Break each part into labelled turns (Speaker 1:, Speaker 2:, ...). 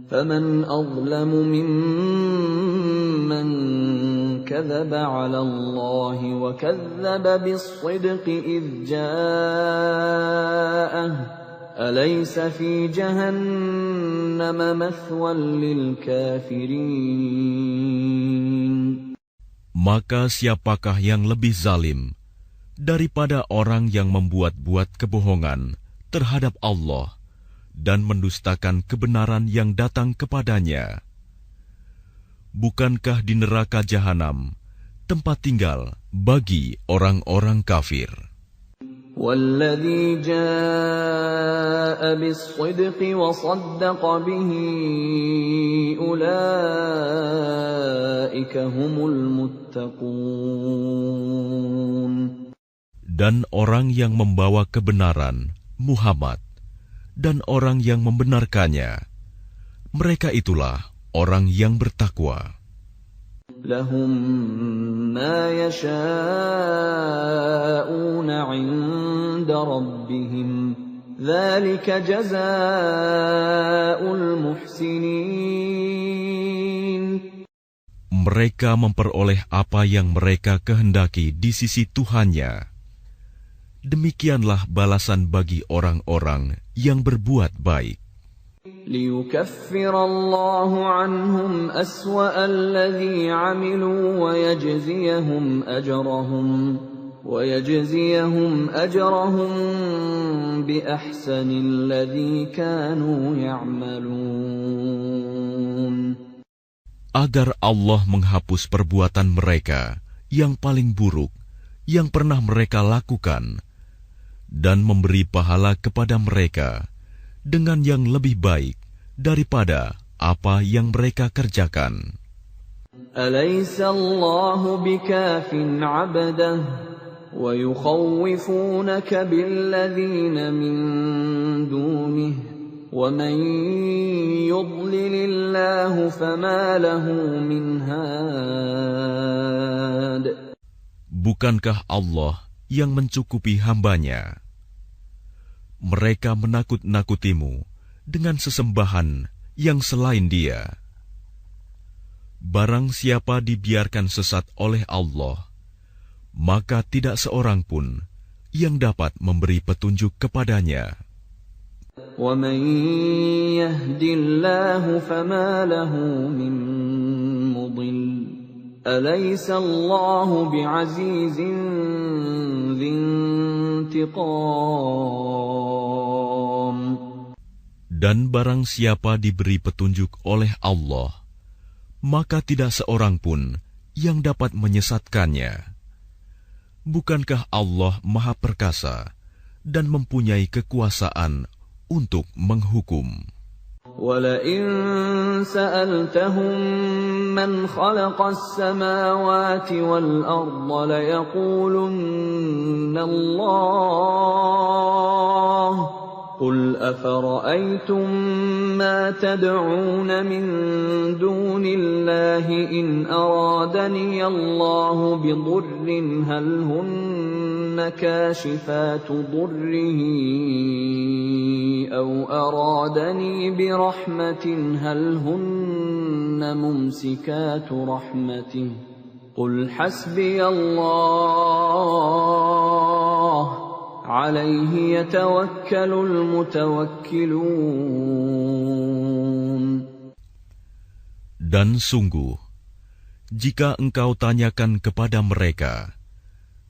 Speaker 1: فَمَنْ أَظْلَمُ مِمَّنْ كَذَبَ عَلَى اللَّهِ وَكَذَّبَ بِالصِّدْقِ إِذْ جَاءَهُ أَلَيْسَ فِي جَهَنَّمَ مَثْوًى لِلْكَافِرِينَ.
Speaker 2: Maka siapakah yang lebih zalim daripada orang yang membuat-buat kebohongan terhadap Allah dan mendustakan kebenaran yang datang kepadanya? Bukankah di neraka jahanam tempat tinggal bagi orang-orang kafir?
Speaker 1: وَالَّذِي جَاءَ بِالصِّدْقِ وَصَدَّقَ بِهِ أُولَئِكَ هُمُ الْمُتَّقُونَ.
Speaker 2: Dan orang yang membawa kebenaran, Muhammad, dan orang yang membenarkannya, mereka itulah orang yang bertakwa.
Speaker 1: لَهُم مَّا يَشَاءُونَ عِندَ رَبِّهِمْ ذَلِكَ جَزَاءُ الْمُحْسِنِينَ.
Speaker 2: Mereka memperoleh apa yang mereka kehendaki di sisi Tuhannya. Demikianlah balasan bagi orang-orang yang berbuat baik.
Speaker 1: لِيُكَفِّرَ اللَّهُ عَنْهُمْ أَسْوَأَ الَّذِي عَمِلُوا وَيَجْزِيَهُمْ أَجْرَهُمْ بِأَحْسَنِ الَّذِي كَانُوا يَعْمَلُونَ.
Speaker 2: Agar Allah menghapus perbuatan mereka yang paling buruk yang pernah mereka lakukan dan memberi pahala kepada mereka dengan yang lebih baik daripada apa yang mereka kerjakan.
Speaker 1: Alaysa Allahu bikafin 'abdah wa yukhawifunaka billadhina min dunihi wa man yudlilillahu fama lahu min had.
Speaker 2: Bukankah Allah yang mencukupi hambanya? Mereka menakut-nakutimu dengan sesembahan yang selain Dia. Barang siapa dibiarkan sesat oleh Allah, maka tidak seorang pun yang dapat memberi petunjuk kepadanya.
Speaker 1: وَمَن يَهْدِ اللَّهُ فَمَا لَهُ مِن مُّضِلٍّ أَلَيْسَ اللَّهُ بِعَزِيزٍ ذِي انتِقَامٍ.
Speaker 2: Dan barang siapa diberi petunjuk oleh Allah, maka tidak seorang pun yang dapat menyesatkannya. Bukankah Allah Maha Perkasa dan mempunyai kekuasaan untuk menghukum?
Speaker 1: وَلَئِن سَأَلْتَهُم مَّنْ خَلَقَ السَّمَاوَاتِ وَالْأَرْضَ لَيَقُولُنَّ اللَّهُ قُلْ أَفَرَأَيْتُم مَّا تَدْعُونَ مِن دُونِ اللَّهِ إِنْ أَرَادَنِيَ اللَّهُ بِضُرٍّ هَلْ هُنَّ كَاشِفَاتُ ضُرِّهِ أَوْ أَرَادَنِي بِرَحْمَةٍ هَلْ هُنَّ مُمْسِكَاتُ رَحْمَتِهِ قُلْ حَسْبِيَ اللَّهُ عليه يتوكل المتوكلون.
Speaker 2: Dan sungguh, jika engkau tanyakan kepada mereka,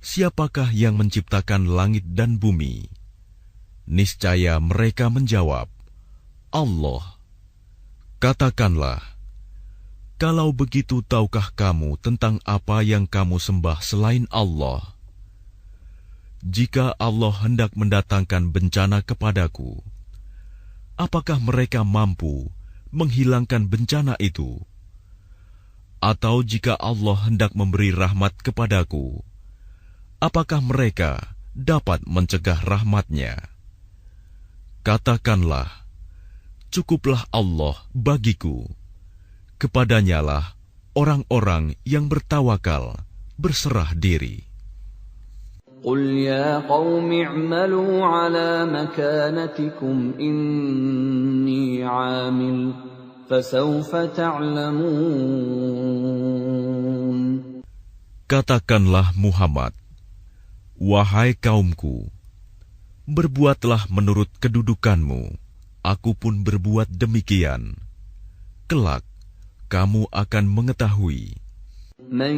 Speaker 2: siapakah yang menciptakan langit dan bumi? Niscaya mereka menjawab, Allah. Katakanlah, kalau begitu tahukah kamu tentang apa yang kamu sembah selain Allah? Jika Allah hendak mendatangkan bencana kepadaku, apakah mereka mampu menghilangkan bencana itu? Atau jika Allah hendak memberi rahmat kepadaku, apakah mereka dapat mencegah rahmat-Nya? Katakanlah, cukuplah Allah bagiku. Kepadanyalah orang-orang yang bertawakal berserah diri.
Speaker 1: قل يا قوم اعملوا على مكانتكم إني عامل فسوف تعلمون.
Speaker 2: Katakanlah Muhammad, wahai kaumku, berbuatlah menurut kedudukanmu, aku pun berbuat demikian. Kelak, kamu akan mengetahui.
Speaker 1: من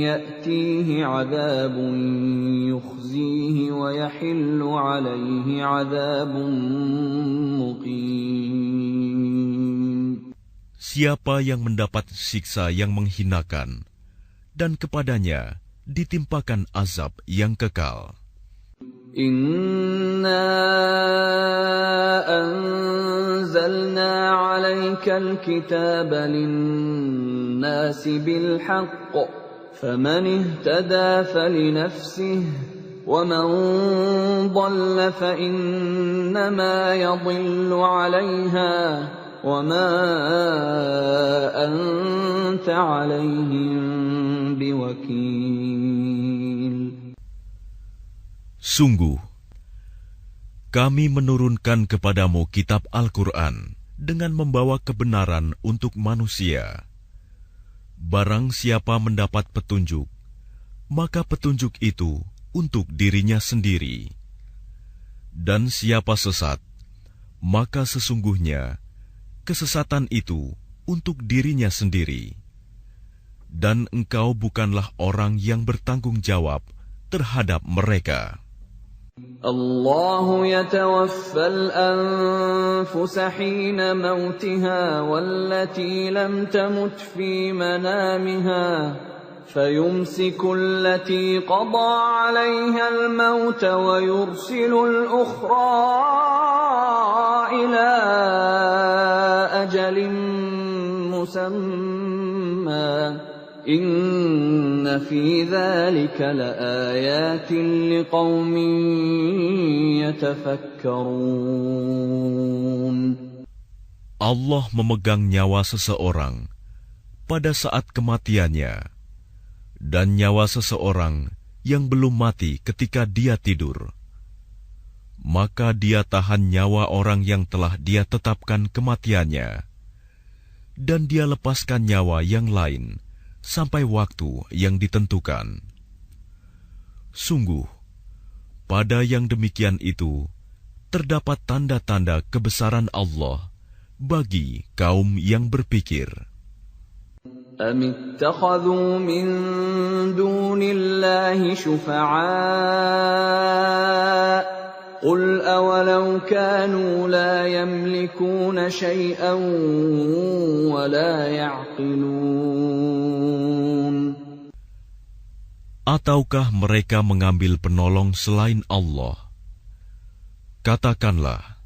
Speaker 1: يأتيه عذاب يخزيه ويحل عليه عذاب مقيم.
Speaker 2: Siapa yang mendapat siksa yang menghinakan, dan kepadanya ditimpakan azab yang kekal.
Speaker 1: Inna anzalna 'alaikal kitaba lin-nasi bil haqq faman ihtada falinafsihi wa man dhalla fa innama yadhillu 'alayha wa ma anta 'alayhim biwakil.
Speaker 2: Sungguh, kami menurunkan kepadamu kitab Al-Quran dengan membawa kebenaran untuk manusia. Barang siapa mendapat petunjuk, maka petunjuk itu untuk dirinya sendiri. Dan siapa sesat, maka sesungguhnya kesesatan itu untuk dirinya sendiri. Dan engkau bukanlah orang yang bertanggung jawab terhadap mereka.
Speaker 1: الله يتوفى الأنفس حين موتها والتي لم تمت في منامها فيمسك التي قضى عليها الموت ويرسل الأخرى إلى أجل مسمى إن في ذلك لآيات لقوم يتفكرون.
Speaker 2: Allah memegang nyawa seseorang pada saat kematiannya, dan nyawa seseorang yang belum mati ketika dia tidur. Maka dia tahan nyawa orang yang telah dia tetapkan kematiannya, dan dia lepaskan nyawa yang lain sampai waktu yang ditentukan. Sungguh, pada yang demikian itu terdapat tanda-tanda kebesaran Allah bagi kaum yang berpikir.
Speaker 1: أم اتخذوا من دون الله شفعاء قل أولو كانوا لا يملكون شيئا ولا يعقلون.
Speaker 2: Ataukah mereka mengambil penolong selain Allah? Katakanlah,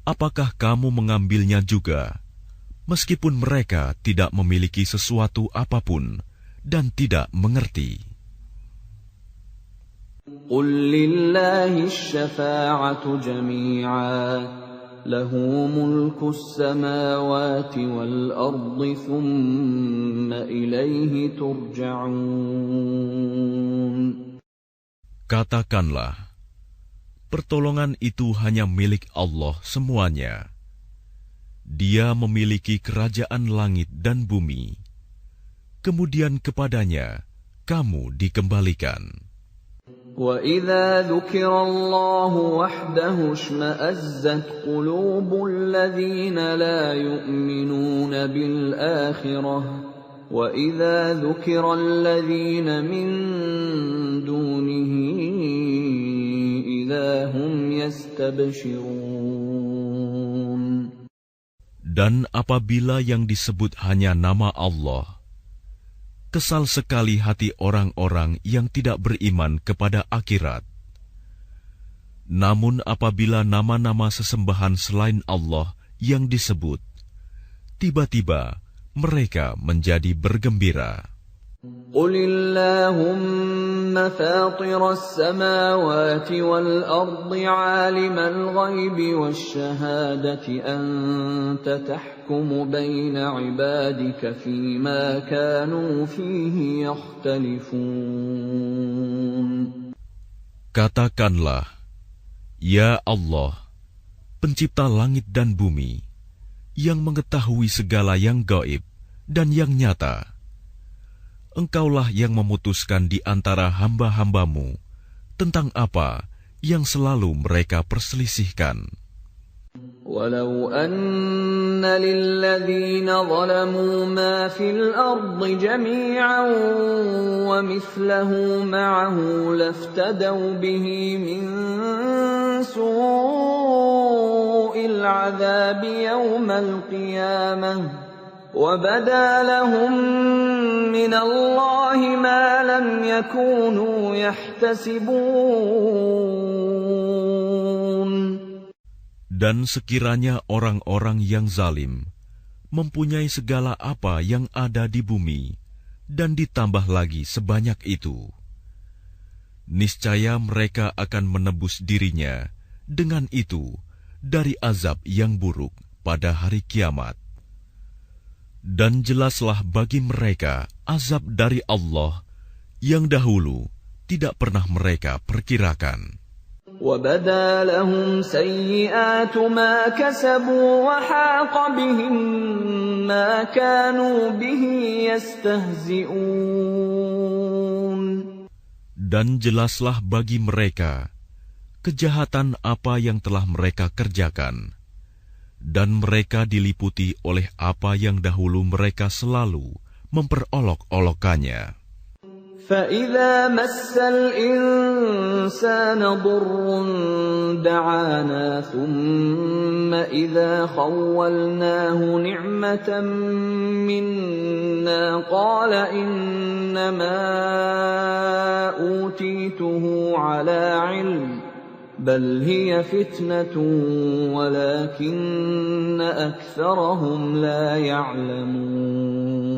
Speaker 2: apakah kamu mengambilnya juga, meskipun mereka tidak memiliki sesuatu apapun dan tidak mengerti?
Speaker 1: قل لله الشفاعة جميعا له ملك السماوات والأرض ثم إليه ترجعون.
Speaker 2: Katakanlah, pertolongan itu hanya milik Allah semuanya. Dia memiliki kerajaan langit dan bumi. Kemudian kepadanya kamu dikembalikan.
Speaker 1: وَإِذَا ذُكِرَ اللَّهُ وَحْدَهُ اشْمَأَزَّتْ قُلُوبُ الَّذِينَ لَا يُؤْمِنُونَ بِالْآخِرَةِ وَإِذَا ذُكِرَ الَّذِينَ مِن دُونِهِ إِذَا هُمْ يَسْتَبْشِرُونَ.
Speaker 2: Dan apabila yang disebut hanya nama Allah, kesal sekali hati orang-orang yang tidak beriman kepada akhirat. Namun apabila nama-nama sesembahan selain Allah yang disebut, tiba-tiba mereka menjadi bergembira.
Speaker 1: قُلِ اللَّهُمَّ فَاطِرَ السَّمَاوَاتِ وَالْأَرْضِ عَالِمَ الْغَيْبِ وَالشَّهَادَةِ أَنْتَ تَحْكُمُ بَيْنَ عِبَادِكَ فِيمَا كَانُوا فِيهِ يَخْتَلِفُونَ.
Speaker 2: Katakanlah, Ya Allah, pencipta langit dan bumi, yang mengetahui segala yang gaib dan yang nyata. Engkaulah yang memutuskan di antara hamba-hambamu tentang apa yang selalu mereka perselisihkan.
Speaker 1: Walau anna lilladhina zalamu ma fil ardi jami'an wa mithlahu ma'ahu laftadaw bihi min su'il 'adzabi yawmal qiyamah وَبَدَا لَهُم مِّنَ اللَّهِ مَا لَمْ يَكُونُوا يَحْتَسِبُونَ.
Speaker 2: Dan sekiranya orang-orang yang zalim mempunyai segala apa yang ada di bumi dan ditambah lagi sebanyak itu, niscaya mereka akan menebus dirinya dengan itu dari azab yang buruk pada hari kiamat. Dan jelaslah bagi mereka azab dari Allah yang dahulu tidak pernah mereka perkirakan.
Speaker 1: وَبَدَا لَهُمْ سَيِّئَاتُ مَا كَسَبُوا وَحَاقَ بِهِم مَّا كَانُوا بِهِ يَسْتَهْزِئُونَ.
Speaker 2: Dan jelaslah bagi mereka kejahatan apa yang telah mereka kerjakan, dan mereka diliputi oleh apa yang dahulu mereka selalu memperolok-olokannya.
Speaker 1: فَإِذَا مَسَّ الْإِنسَانَ ضُرٌّ دَعَانَا ثُمَّ إِذَا خَوَّلْنَاهُ نِعْمَةً مِنَّا قَالَ إِنَّمَا أُوتِيتُهُ عَلَى عِلْمٍ بَلْ هِيَ فِتْنَةٌ وَلَكِنَّ أَكْثَرَهُمْ لَا يَعْلَمُونَ.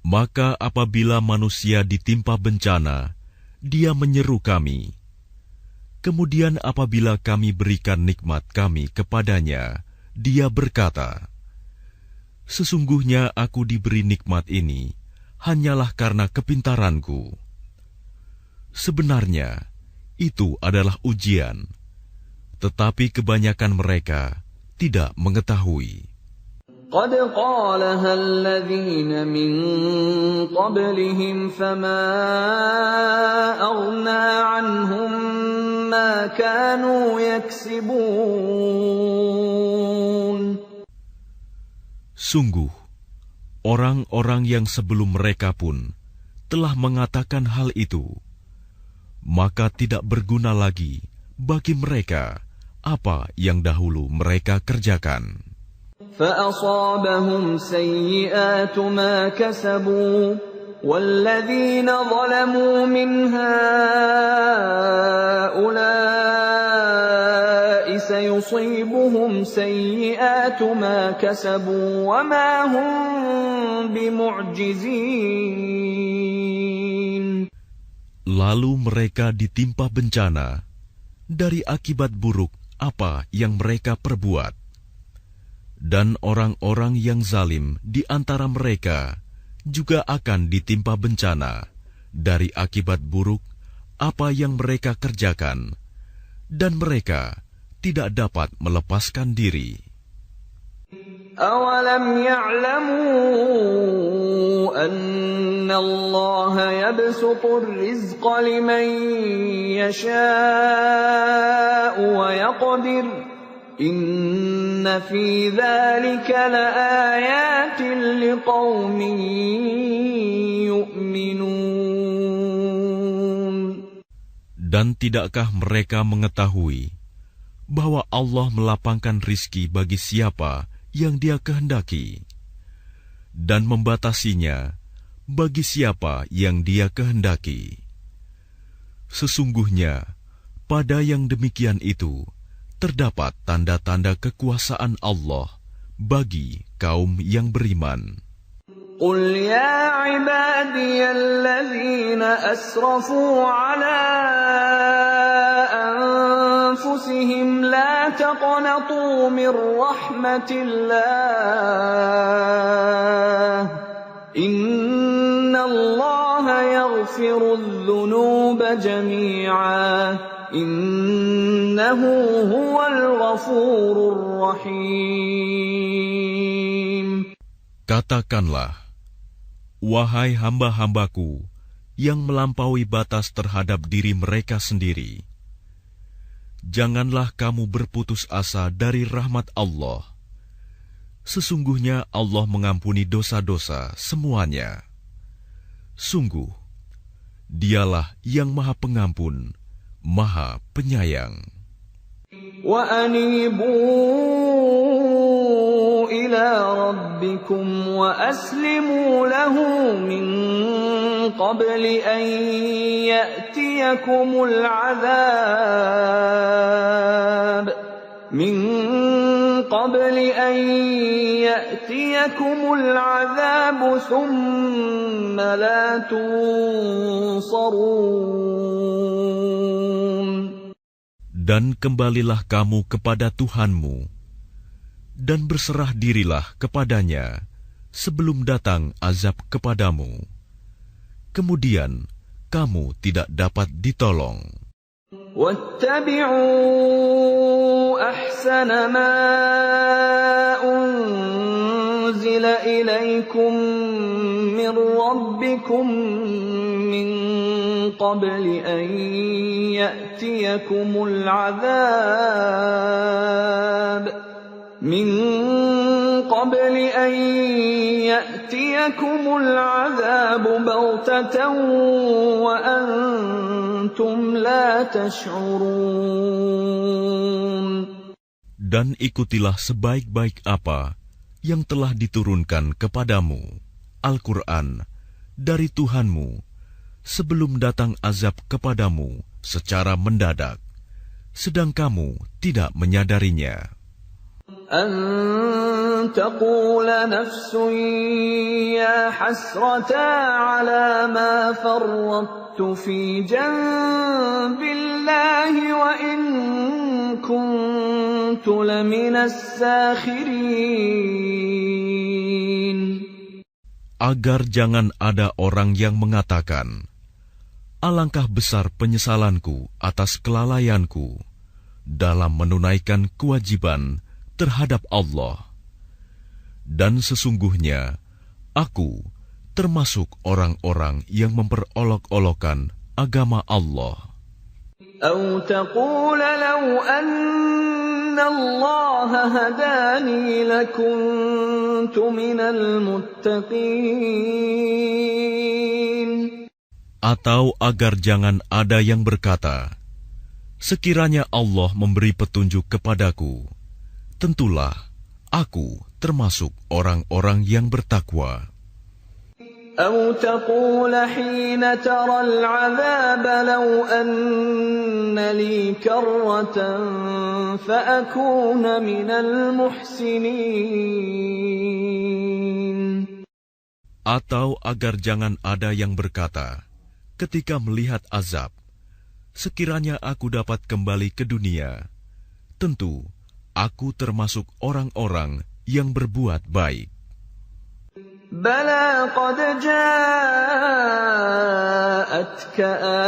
Speaker 2: Maka apabila manusia ditimpa bencana, dia menyeru kami. Kemudian apabila kami berikan nikmat kami kepadanya, dia berkata, Sesungguhnya aku diberi nikmat ini hanyalah karena kepintaranku. Sebenarnya, itu adalah ujian, tetapi kebanyakan mereka tidak mengetahui.
Speaker 1: قَدْ قَالَهَا الَّذِينَ مِن قَبْلِهِمْ فَمَا أَغْنَىٰ عَنْهُم مَّا كَانُوا يَكْسِبُونَ.
Speaker 2: Sungguh, orang-orang yang sebelum mereka pun telah mengatakan hal itu, maka tidak berguna lagi bagi mereka apa yang dahulu mereka kerjakan.
Speaker 1: فَأَصَابَهُمْ سَيِّئَاتُ مَا كَسَبُوا وَالَّذِينَ ظَلَمُوا مِنْ هَٰؤُلَاءِ سَيُصِيبُهُمْ سَيِّئَاتُ مَا كَسَبُوا وَمَا هُمْ بِمُعْجِزِينَ.
Speaker 2: Lalu mereka ditimpa bencana dari akibat buruk apa yang mereka perbuat. Dan orang-orang yang zalim di antara mereka juga akan ditimpa bencana dari akibat buruk apa yang mereka kerjakan, dan mereka tidak dapat melepaskan diri.
Speaker 1: أَوَلَمْ يَعْلَمُوا أَنَّ اللَّهَ يَبْسُطُ الرِّزْقَ لِمَن يَشَاءُ وَيَقْدِرُ إِنَّ فِي ذَلِكَ لَآيَاتٍ لِقَوْمٍ يُؤْمِنُونَ.
Speaker 2: Dan tidakkah mereka mengetahui bahwa Allah melapangkan rizki bagi siapa yang Dia kehendaki, dan membatasinya bagi siapa yang Dia kehendaki? Sesungguhnya pada yang demikian itu terdapat tanda-tanda kekuasaan Allah bagi kaum yang beriman.
Speaker 1: قُلْ يَا عِبَادِيَ الَّذِينَ أَسْرَفُوا عَلَىٰ أَنفُسِهِمْ لَا تَقْنَطُوا مِن رَّحْمَةِ اللَّهِ إِنَّ اللَّهَ يَغْفِرُ الذُّنُوبَ جَمِيعًا إِنَّهُ هُوَ الْغَفُورُ الرَّحِيمُ.
Speaker 2: Katakanlah, wahai hamba-hambaku yang melampaui batas terhadap diri mereka sendiri, janganlah kamu berputus asa dari rahmat Allah. Sesungguhnya Allah mengampuni dosa-dosa semuanya. Sungguh, Dialah yang Maha Pengampun, Maha Penyayang.
Speaker 1: وَأَنِيبُوا إِلَى رَبِّكُمْ وَأَسْلِمُوا لَهُ مِنْ قَبْلِ أَنْ يَأْتِيَكُمُ الْعَذَابُ ثُمَّ لَا تُنصَرُونَ.
Speaker 2: Dan kembalilah kamu kepada Tuhanmu, dan berserah dirilah kepadanya sebelum datang azab kepadamu. Kemudian kamu tidak dapat ditolong.
Speaker 1: وَاتَّبِعُوا أَحْسَنَ مَا أُنزِلَ إِلَيْكُم مِّن رَّبِّكُم مِّن قَبْلِ أَن يَأْتِيَكُمُ الْعَذَابُ بَغْتَةً وَأَنْتُمْ لَا تَشْعُرُونَ.
Speaker 2: Dan ikutilah sebaik-baik apa yang telah diturunkan kepadamu, Al-Quran, dari Tuhanmu, sebelum datang azab kepadamu secara mendadak, sedang kamu tidak menyadarinya.
Speaker 1: أَن تَقُولَ نَفْسٌ يَا حَسْرَتَا عَلَى مَا فَرَّطتُ فِي جَنبِ اللَّهِ وَإِن كُنتُ لَمِنَ السَّاخِرِينَ.
Speaker 2: Agar jangan ada orang yang mengatakan, alangkah besar penyesalanku atas kelalaianku dalam menunaikan kewajiban terhadap Allah. Dan sesungguhnya aku termasuk orang-orang yang memperolok-olokkan agama Allah.
Speaker 1: أَوْ تَقُولَ لَوْ أَنَّ اللَّهَ هَدَانِي لَكُنتُ مِنَ الْمُتَّقِينَ.
Speaker 2: Atau agar jangan ada yang berkata, sekiranya Allah memberi petunjuk kepadaku, tentulah aku termasuk orang-orang yang bertakwa.
Speaker 1: أَوْ تَقُولَ حِينَ تَرَى الْعَذَابَ لَوْ أَنَّ لِي كَرَّةً فَأَكُونَ مِنَ الْمُحْسِنِينَ.
Speaker 2: Atau agar jangan ada yang berkata, ketika melihat azab, sekiranya aku dapat kembali ke dunia, tentu aku termasuk orang-orang yang berbuat baik.
Speaker 1: بَلَىٰ قَدْ جَاءَتْكَ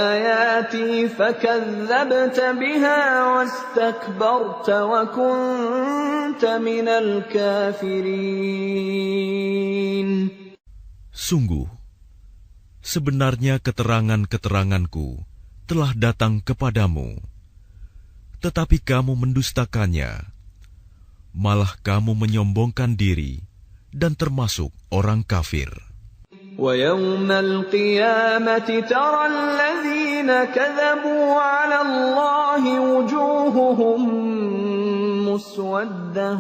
Speaker 1: آيَاتِي فَكَذَّبْتَ بِهَا وَاسْتَكْبَرْتَ وَكُنتَ مِنَ الْكَافِرِينَ.
Speaker 2: Sungguh, sebenarnya keterangan-keteranganku telah datang kepadamu, tetapi kamu mendustakannya, malah kamu menyombongkan diri dan termasuk orang kafir.
Speaker 1: وَيَوْمَ الْقِيَامَةِ تَرَى الَّذِينَ كَذَبُوا عَلَى اللَّهِ وُجُوهُهُم مُّسْوَدَّةٌ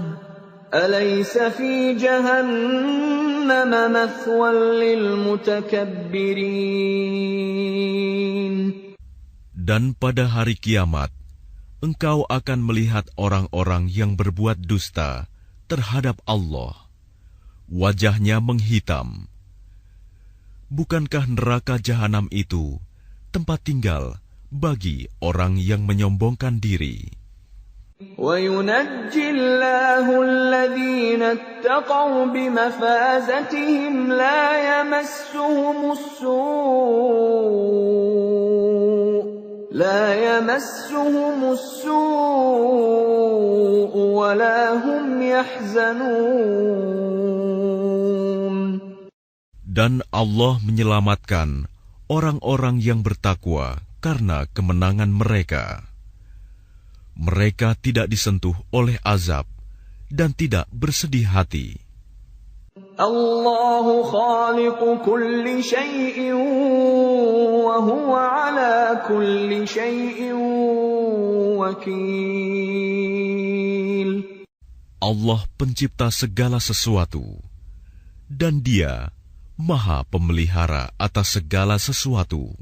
Speaker 1: أَلَيْسَ فِي جَهَنَّمَ مَثْوًى لِّلْمُتَكَبِّرِينَ.
Speaker 2: Dan pada hari kiamat, engkau akan melihat orang-orang yang berbuat dusta terhadap Allah. Wajahnya menghitam. Bukankah neraka jahanam itu tempat tinggal bagi orang yang menyombongkan diri?
Speaker 1: وَيُنَجِّي اللَّهُ الَّذِينَ اتَّقَوْا بِمَفَازَتِهِمْ لَا يَمَسُّهُمُ السُّوءُ وَلَا هُمْ يَحْزَنُونَ.
Speaker 2: Dan Allah menyelamatkan orang-orang yang bertakwa karena kemenangan mereka. Mereka tidak disentuh oleh azab dan tidak bersedih hati.
Speaker 1: Allahu khaliqu kulli syai'in wa huwa ala kulli syai'in wakil.
Speaker 2: Allah pencipta segala sesuatu, dan Dia Maha Pemelihara atas segala sesuatu.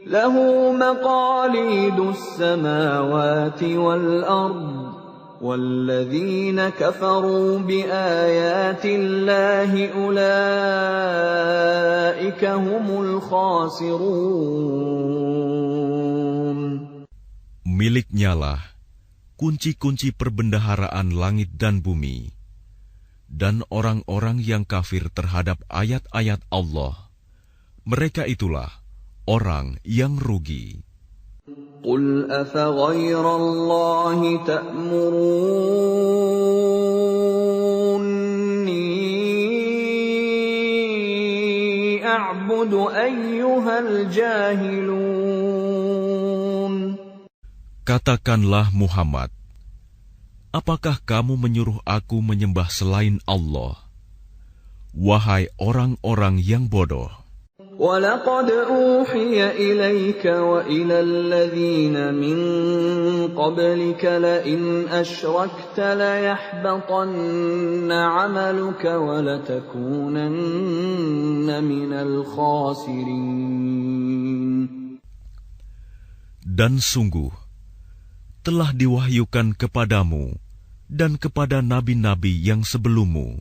Speaker 1: Lahu maqalidus samawati wal ard, walladzina kafaru biayati Allahi ulaika humul khasirun.
Speaker 2: Miliknyalah kunci-kunci perbendaharaan langit dan bumi, dan orang-orang yang kafir terhadap ayat-ayat Allah, mereka itulah orang yang rugi.
Speaker 1: Qul afaghayra Allahi ta'muruni a'budu ayyuhal jahilun.
Speaker 2: Katakanlah Muhammad, apakah kamu menyuruh aku menyembah selain Allah? Wahai orang-orang yang bodoh.
Speaker 1: وَلَقَدْ أُوحِيَ إِلَيْكَ وَإِلَى الَّذِينَ مِن قَبْلِكَ لَئِنْ أَشْرَكْتَ لَيَحْبَطَنَّ عَمَلُكَ وَلَتَكُونَنَّ مِنَ الْخَاسِرِينَ.
Speaker 2: Dan sungguh, telah diwahyukan kepadamu dan kepada nabi-nabi yang sebelummu.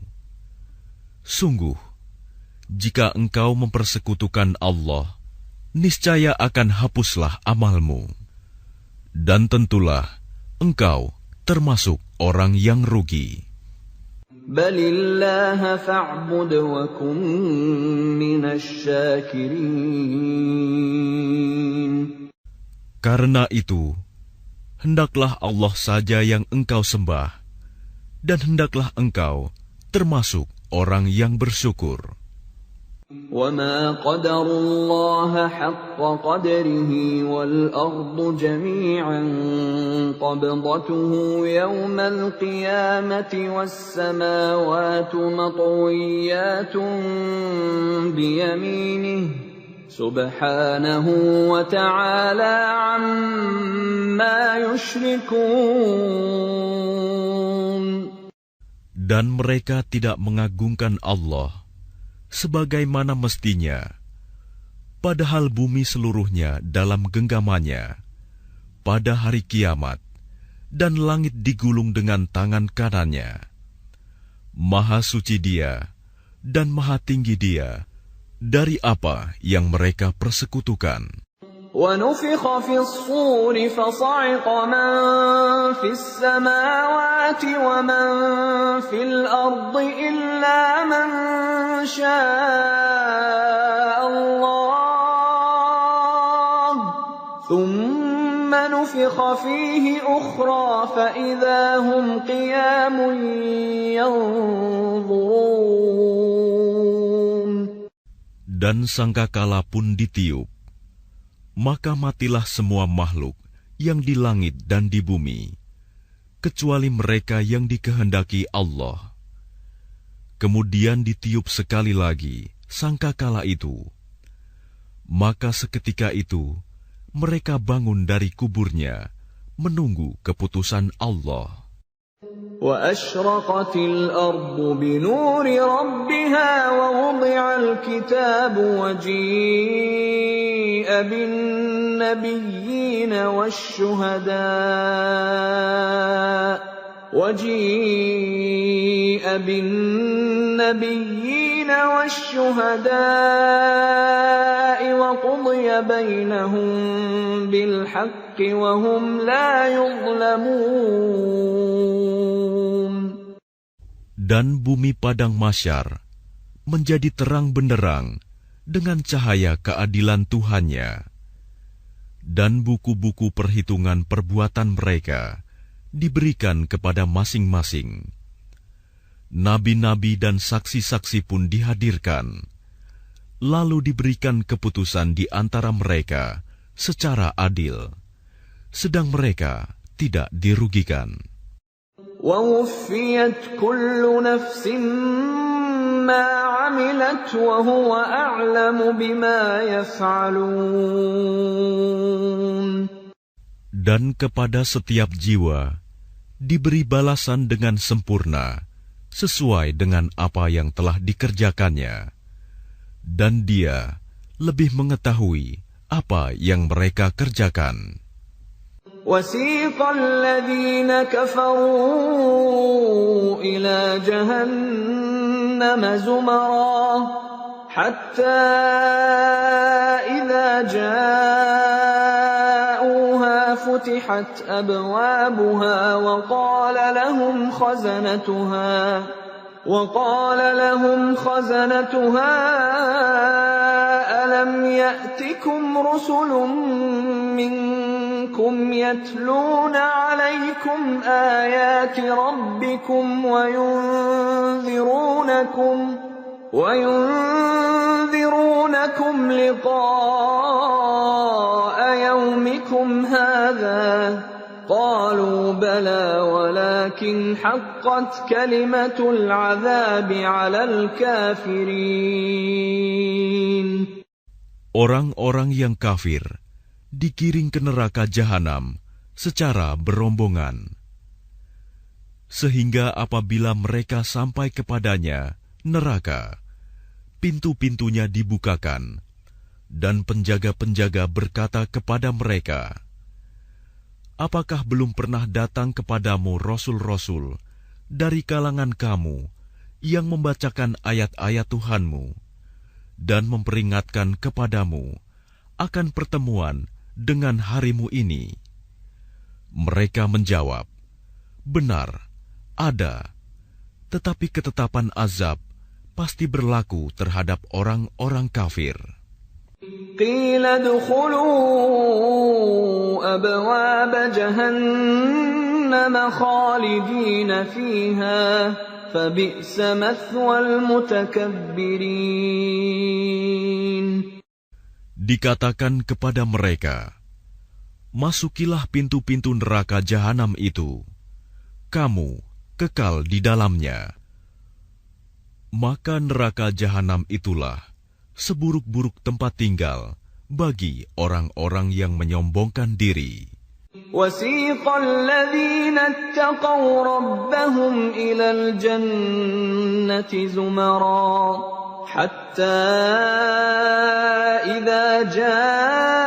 Speaker 2: Sungguh, jika engkau mempersekutukan Allah, niscaya akan hapuslah amalmu. Dan tentulah engkau termasuk orang yang rugi.
Speaker 1: Balillaha fa'bud wa kun minasy syakirin.
Speaker 2: Karena itu, hendaklah Allah saja yang engkau sembah, dan hendaklah engkau termasuk orang yang bersyukur.
Speaker 1: وَمَا قَدَرُوا اللَّهَ حَقَّ قَدْرِهِ وَالْأَرْضُ جَمِيعًا قَبْضَتُهُ يَوْمَ الْقِيَامَةِ وَالسَّمَاوَاتُ مَطْوِيَّاتٌ بِيَمِينِهِ سُبْحَانَهُ وَتَعَالَى عَمَّا يُشْرِكُونَ.
Speaker 2: Dan mereka tidak mengagungkan Allah sebagaimana mestinya, padahal bumi seluruhnya dalam genggamannya pada hari kiamat, dan langit digulung dengan tangan kanannya. Maha suci Dia dan maha tinggi Dia dari apa yang mereka persekutukan.
Speaker 1: وَنُفِخَ فِي الصُّورِ فَصَعِقَ مَن فِي السَّمَاوَاتِ وَمَن فِي الْأَرْضِ إِلَّا مَن شَاءَ اللَّهُ ثُمَّ نُفِخَ فِيهِ أُخْرَىٰ فَإِذَا هُمْ قِيَامٌ يَنظُرُونَ.
Speaker 2: Dan sangkakala pun ditiup, maka matilah semua makhluk yang di langit dan di bumi, kecuali mereka yang dikehendaki Allah. Kemudian ditiup sekali lagi sangkakala itu, maka seketika itu mereka bangun dari kuburnya menunggu keputusan Allah.
Speaker 1: وَأَشْرَقَتِ الْأَرْضُ بِنُورِ رَبِّهَا وَوُضِعَ الْكِتَابُ وَجِيءَ بِالنَّبِيِّينَ وَالشُّهَدَاءِ وَقُضِيَ بَيْنَهُم بِالْحَقِّ وهم لا يظلمون.
Speaker 2: Dan bumi padang mahsyar menjadi terang benderang dengan cahaya keadilan Tuhannya. Dan buku-buku perhitungan perbuatan mereka diberikan kepada masing-masing. Nabi-nabi dan saksi-saksi pun dihadirkan, lalu diberikan keputusan di antara mereka secara adil, sedang mereka tidak dirugikan.
Speaker 1: وَوُفِّيَتْ كُلُّ نَفْسٍ مَّا عَمِلَتْ وَهُوَ أَعْلَمُ بِمَا يَفْعَلُونَ.
Speaker 2: Dan kepada setiap jiwa diberi balasan dengan sempurna sesuai dengan apa yang telah dikerjakannya, dan Dia lebih mengetahui apa yang mereka kerjakan.
Speaker 1: وَسِيقَ الَّذِينَ كَفَرُوا إِلَى جَهَنَّمَ زُمَرًا حَتَّى إِذَا جَاءُوهَا فُتِحَتْ أَبْوَابُهَا وَقَالَ لَهُمْ خَزَنَتُهَا أَلَمْ يَأْتِكُمْ رُسُلٌ مِّنكُمْ يَتْلُونَ عَلَيْكُمْ آيَاتِ رَبِّكُمْ وَيُنذِرُونَكُمْ لِقَاءَ يَوْمِكُمْ هَٰذَا قَالُوا بَلَىٰ وَلَٰكِنْ حَقَّتْ كَلِمَةُ الْعَذَابِ عَلَى الْكَافِرِينَ.
Speaker 2: Orang-orang yang kafir digiring ke neraka jahanam secara berombongan, sehingga apabila mereka sampai kepadanya, neraka, pintu-pintunya dibukakan, dan penjaga-penjaga berkata kepada mereka, apakah belum pernah datang kepadamu rasul-rasul dari kalangan kamu yang membacakan ayat-ayat Tuhanmu dan memperingatkan kepadamu akan pertemuan dengan harimu ini? Mereka menjawab, benar, ada, tetapi ketetapan azab pasti berlaku terhadap orang-orang kafir.
Speaker 1: قِيلَ ادْخُلُوا أَبْوَابَ جَهَنَّمَ خَالِدِينَ فِيهَا فَبِئْسَ مَثْوَى الْمُتَكَبِّرِينَ.
Speaker 2: Dikatakan kepada mereka, masukilah pintu-pintu neraka jahanam itu, kamu kekal di dalamnya. Maka neraka jahanam itulah seburuk-buruk tempat tinggal bagi orang-orang yang menyombongkan diri.
Speaker 1: وَسِيقَ الَّذِينَ اتَّقَوْا رَبَّهُمْ إِلَى الْجَنَّةِ زُمَرًا حَتَّى إِذَا جَاءُوهَا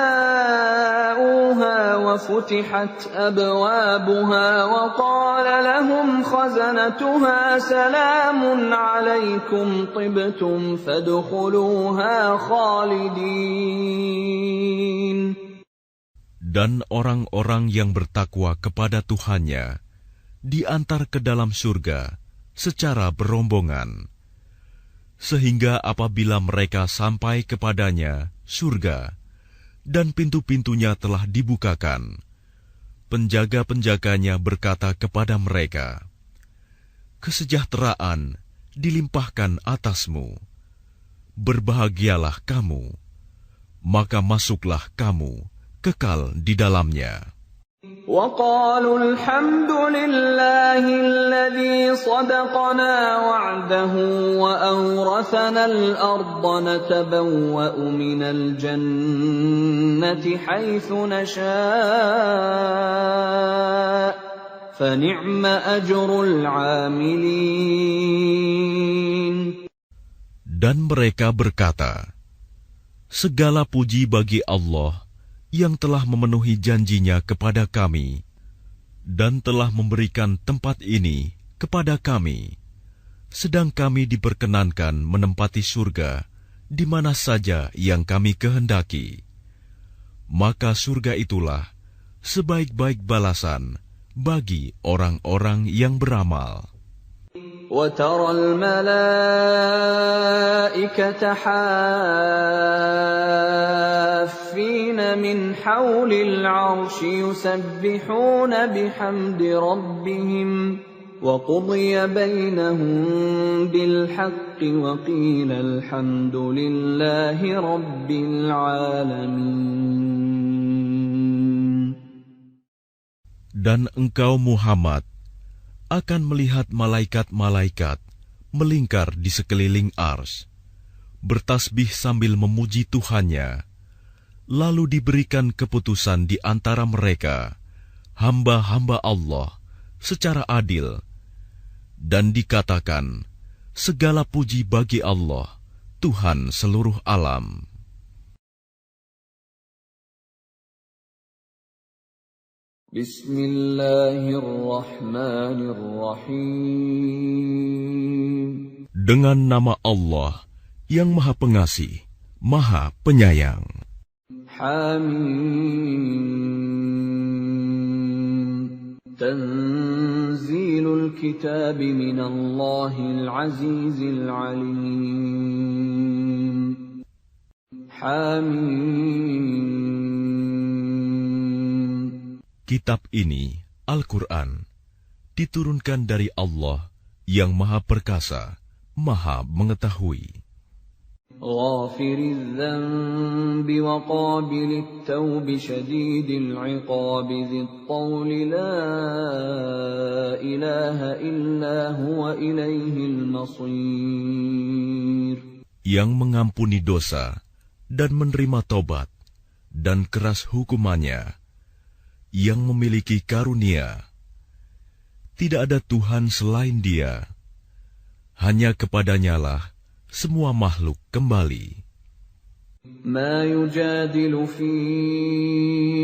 Speaker 1: وَفُتِحَتْ أَبْوَابُهَا وَقَالَ لَهُمْ خَزَنَتُهَا سَلَامٌ عَلَيْكُمْ طِبْتُمْ فَادْخُلُوهَا خَالِدِينَ.
Speaker 2: Dan orang-orang yang bertakwa kepada Tuhannya diantar ke dalam surga secara berombongan, sehingga apabila mereka sampai kepadanya, surga, dan pintu-pintunya telah dibukakan, penjaga-penjaganya berkata kepada mereka, kesejahteraan dilimpahkan atasmu, berbahagialah kamu, maka masuklah kamu kekal di dalamnya.
Speaker 1: وَقَالُوا الْحَمْدُ لِلَّهِ الَّذِي صَدَقَنَا وَعْدَهُ وَأَوْرَثَنَا الْأَرْضَ نَتَبَوَّأُ مِنَ الْجَنَّةِ حَيْثُ نَشَاءُ فَنِعْمَ أَجْرُ الْعَامِلِينَ.
Speaker 2: Dan mereka berkata, segala puji bagi Allah yang telah memenuhi janjinya kepada kami dan telah memberikan tempat ini kepada kami, sedang kami diperkenankan menempati surga di mana saja yang kami kehendaki. Maka surga itulah sebaik-baik balasan bagi orang-orang yang beramal.
Speaker 1: وَتَرَى الْمَلَائِكَةَ حَافِّينَ مِنْ حَوْلِ الْعَرْشِ يُسَبِّحُونَ بِحَمْدِ رَبِّهِمْ وَقُضِيَ بَيْنَهُم بِالْحَقِّ وَقِيلَ الْحَمْدُ لِلَّهِ رَبِّ الْعَالَمِينَ.
Speaker 2: Dan engkau Muhammad akan melihat malaikat-malaikat melingkar di sekeliling ars, bertasbih sambil memuji Tuhannya, lalu diberikan keputusan di antara mereka, hamba-hamba Allah, secara adil, dan dikatakan, segala puji bagi Allah, Tuhan seluruh alam.
Speaker 1: Bismillahirrahmanirrahim.
Speaker 2: Dengan nama Allah yang Maha Pengasih, Maha Penyayang.
Speaker 1: Hamim. Tanzilul kitab minallahil azizil alim. Hamim.
Speaker 2: Kitab ini, Al-Quran, diturunkan dari Allah yang Maha Perkasa, Maha Mengetahui.
Speaker 1: Ghafiriz dzanbi wa qabilit tawbi syadidil iqabi dzit tawli la ilaha illa huwa ilaihil masir.
Speaker 2: Yang mengampuni dosa dan menerima tobat dan keras hukumannya, yang memiliki karunia. Tidak ada Tuhan selain Dia. Hanya kepadanyalah semua makhluk kembali.
Speaker 1: Ma yujadilu fi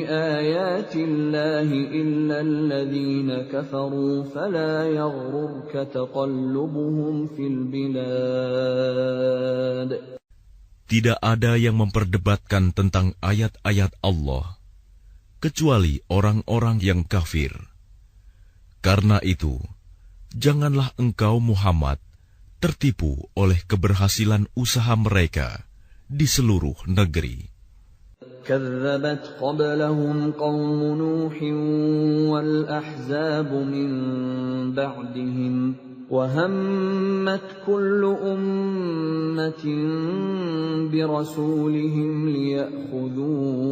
Speaker 1: ayatillahi illa alladhina kafaru fala yaghrurka taqallubuhum fil bilad.
Speaker 2: Tidak ada yang memperdebatkan tentang ayat-ayat Allah kecuali orang-orang yang kafir. Karena itu, janganlah engkau Muhammad tertipu oleh keberhasilan usaha mereka di seluruh negeri.
Speaker 1: كذبت قبلهم قوم نوح والأحزاب من بعدهم وهمت كل أمة برسولهم ليأخذوه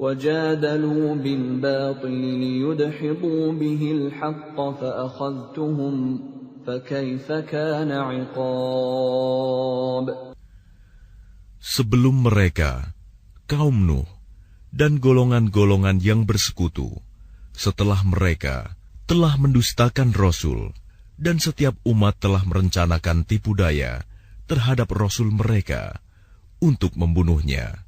Speaker 1: وجادلوا بالباطل ليدحضوا به الحق فأخذتهم فكيف كان عقاب.
Speaker 2: Sebelum mereka, kaum Nuh dan golongan-golongan yang bersekutu, setelah mereka telah mendustakan Rasul, dan setiap umat telah merencanakan tipu daya terhadap Rasul mereka untuk membunuhnya.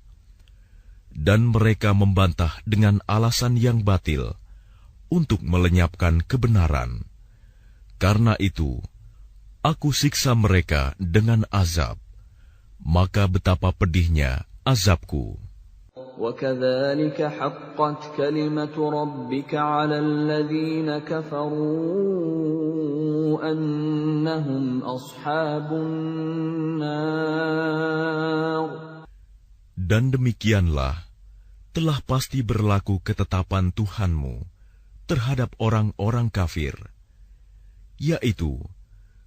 Speaker 2: Dan mereka membantah dengan alasan yang batil untuk melenyapkan kebenaran. Karena itu, aku siksa mereka dengan azab. Maka betapa pedihnya azabku.
Speaker 1: وَكَذَلِكَ حَقَّتْ كَلِمَةُ رَبِّكَ عَلَى الَّذِينَ كَفَرُوا أَنَّهُمْ أَصْحَابُ النَّارِ.
Speaker 2: Dan demikianlah telah pasti berlaku ketetapan Tuhanmu terhadap orang-orang kafir, yaitu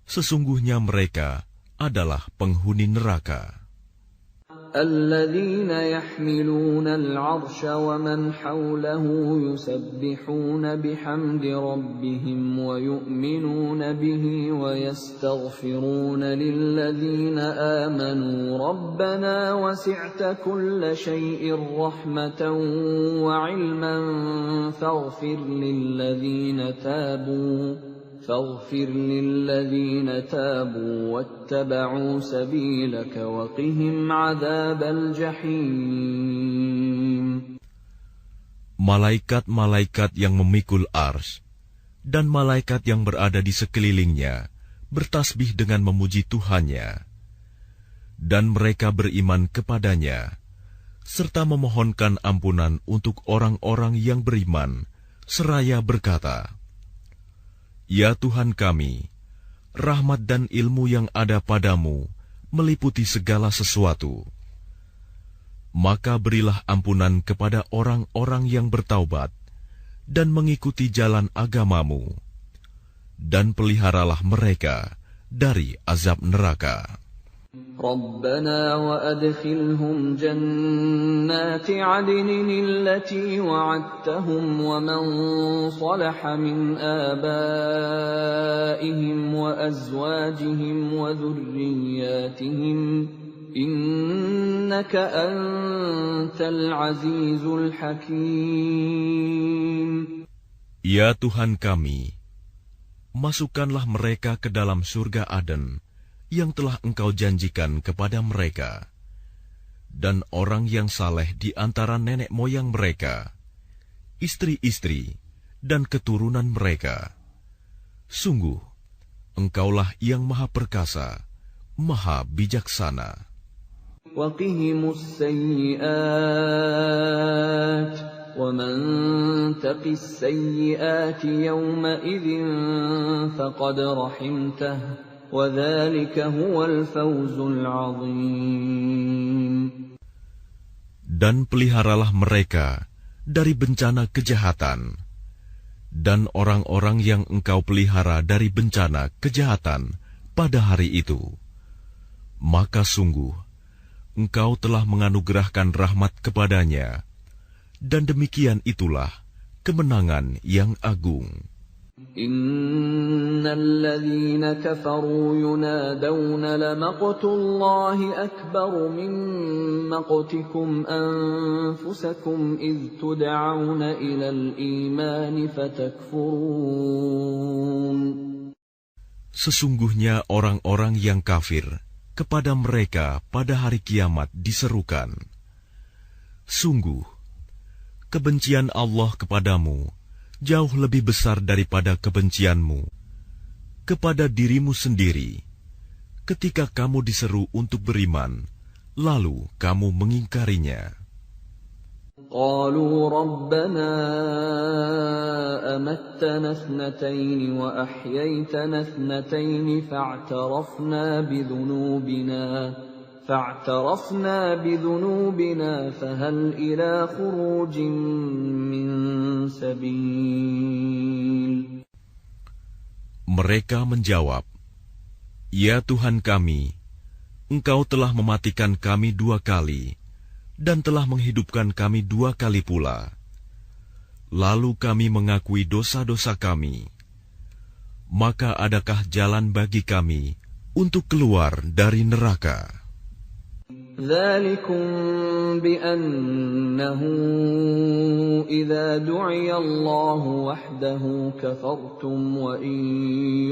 Speaker 2: sesungguhnya mereka adalah penghuni neraka.
Speaker 1: الذين يحملون العرش ومن حوله يسبحون بحمد ربهم ويؤمنون به ويستغفرون للذين آمنوا ربنا وسعت كل شيء رحمة وعلما فاغفر للذين تابوا واتبعوا سبيلك وقهم عذاب الجحيم.
Speaker 2: Malaikat-malaikat yang memikul ars dan malaikat yang berada di sekelilingnya bertasbih dengan memuji Tuhannya, dan mereka beriman kepadanya serta memohonkan ampunan untuk orang-orang yang beriman, seraya berkata, "Ya Tuhan kami, rahmat dan ilmu yang ada padamu meliputi segala sesuatu. Maka berilah ampunan kepada orang-orang yang bertaubat dan mengikuti jalan agamamu, dan peliharalah mereka dari azab neraka."
Speaker 1: ربنا وأدخلهم جنات عدن التي وعدتهم ومن صلح من آبائهم وأزواجهم وذرياتهم إنك أنت العزيز الحكيم.
Speaker 2: Ya Tuhan kami, masukkanlah mereka ke dalam surga Aden yang telah Engkau janjikan kepada mereka, dan orang yang saleh di antara nenek moyang mereka, istri-istri, dan keturunan mereka. Sungguh, Engkaulah yang Maha Perkasa, Maha Bijaksana.
Speaker 1: وَقِهِمُ السَّيِّئَاتِ وَمَنْ تَقِ السَّيِّئَاتِ يَوْمَئِذٍ فَقَدْ رَحِمْتَهُ وَذَلِكَ هُوَ الْفَوْزُ الْعَظِيمُ.
Speaker 2: Dan peliharalah mereka dari bencana kejahatan, dan orang-orang yang Engkau pelihara dari bencana kejahatan pada hari itu, maka sungguh Engkau telah menganugerahkan rahmat kepadanya, dan demikian itulah kemenangan yang agung.
Speaker 1: Innalladzina kafaru yunadawna lamaqtullahi akbaru min maqtikum anfusakum idh tud'auna ilal imani fatakfurun.
Speaker 2: Sesungguhnya orang-orang yang kafir, kepada mereka pada hari kiamat diserukan, "Sungguh, kebencian Allah kepadamu jauh lebih besar daripada kebencianmu kepada dirimu sendiri ketika kamu diseru untuk beriman, lalu kamu mengingkarinya."
Speaker 1: قالوا ربنا أمتنا اثنتين وأحييتنا اثنتين فاعترفنا بذنوبنا فهل إلى خروج من سبيل.
Speaker 2: Mereka menjawab, "Ya Tuhan kami, Engkau telah mematikan kami 2 kali dan telah menghidupkan kami 2 kali pula. Lalu kami mengakui dosa-dosa kami. Maka adakah jalan bagi kami untuk keluar dari neraka?"
Speaker 1: ذلكم بأنه إذا دعي الله وحده كفرتم وإن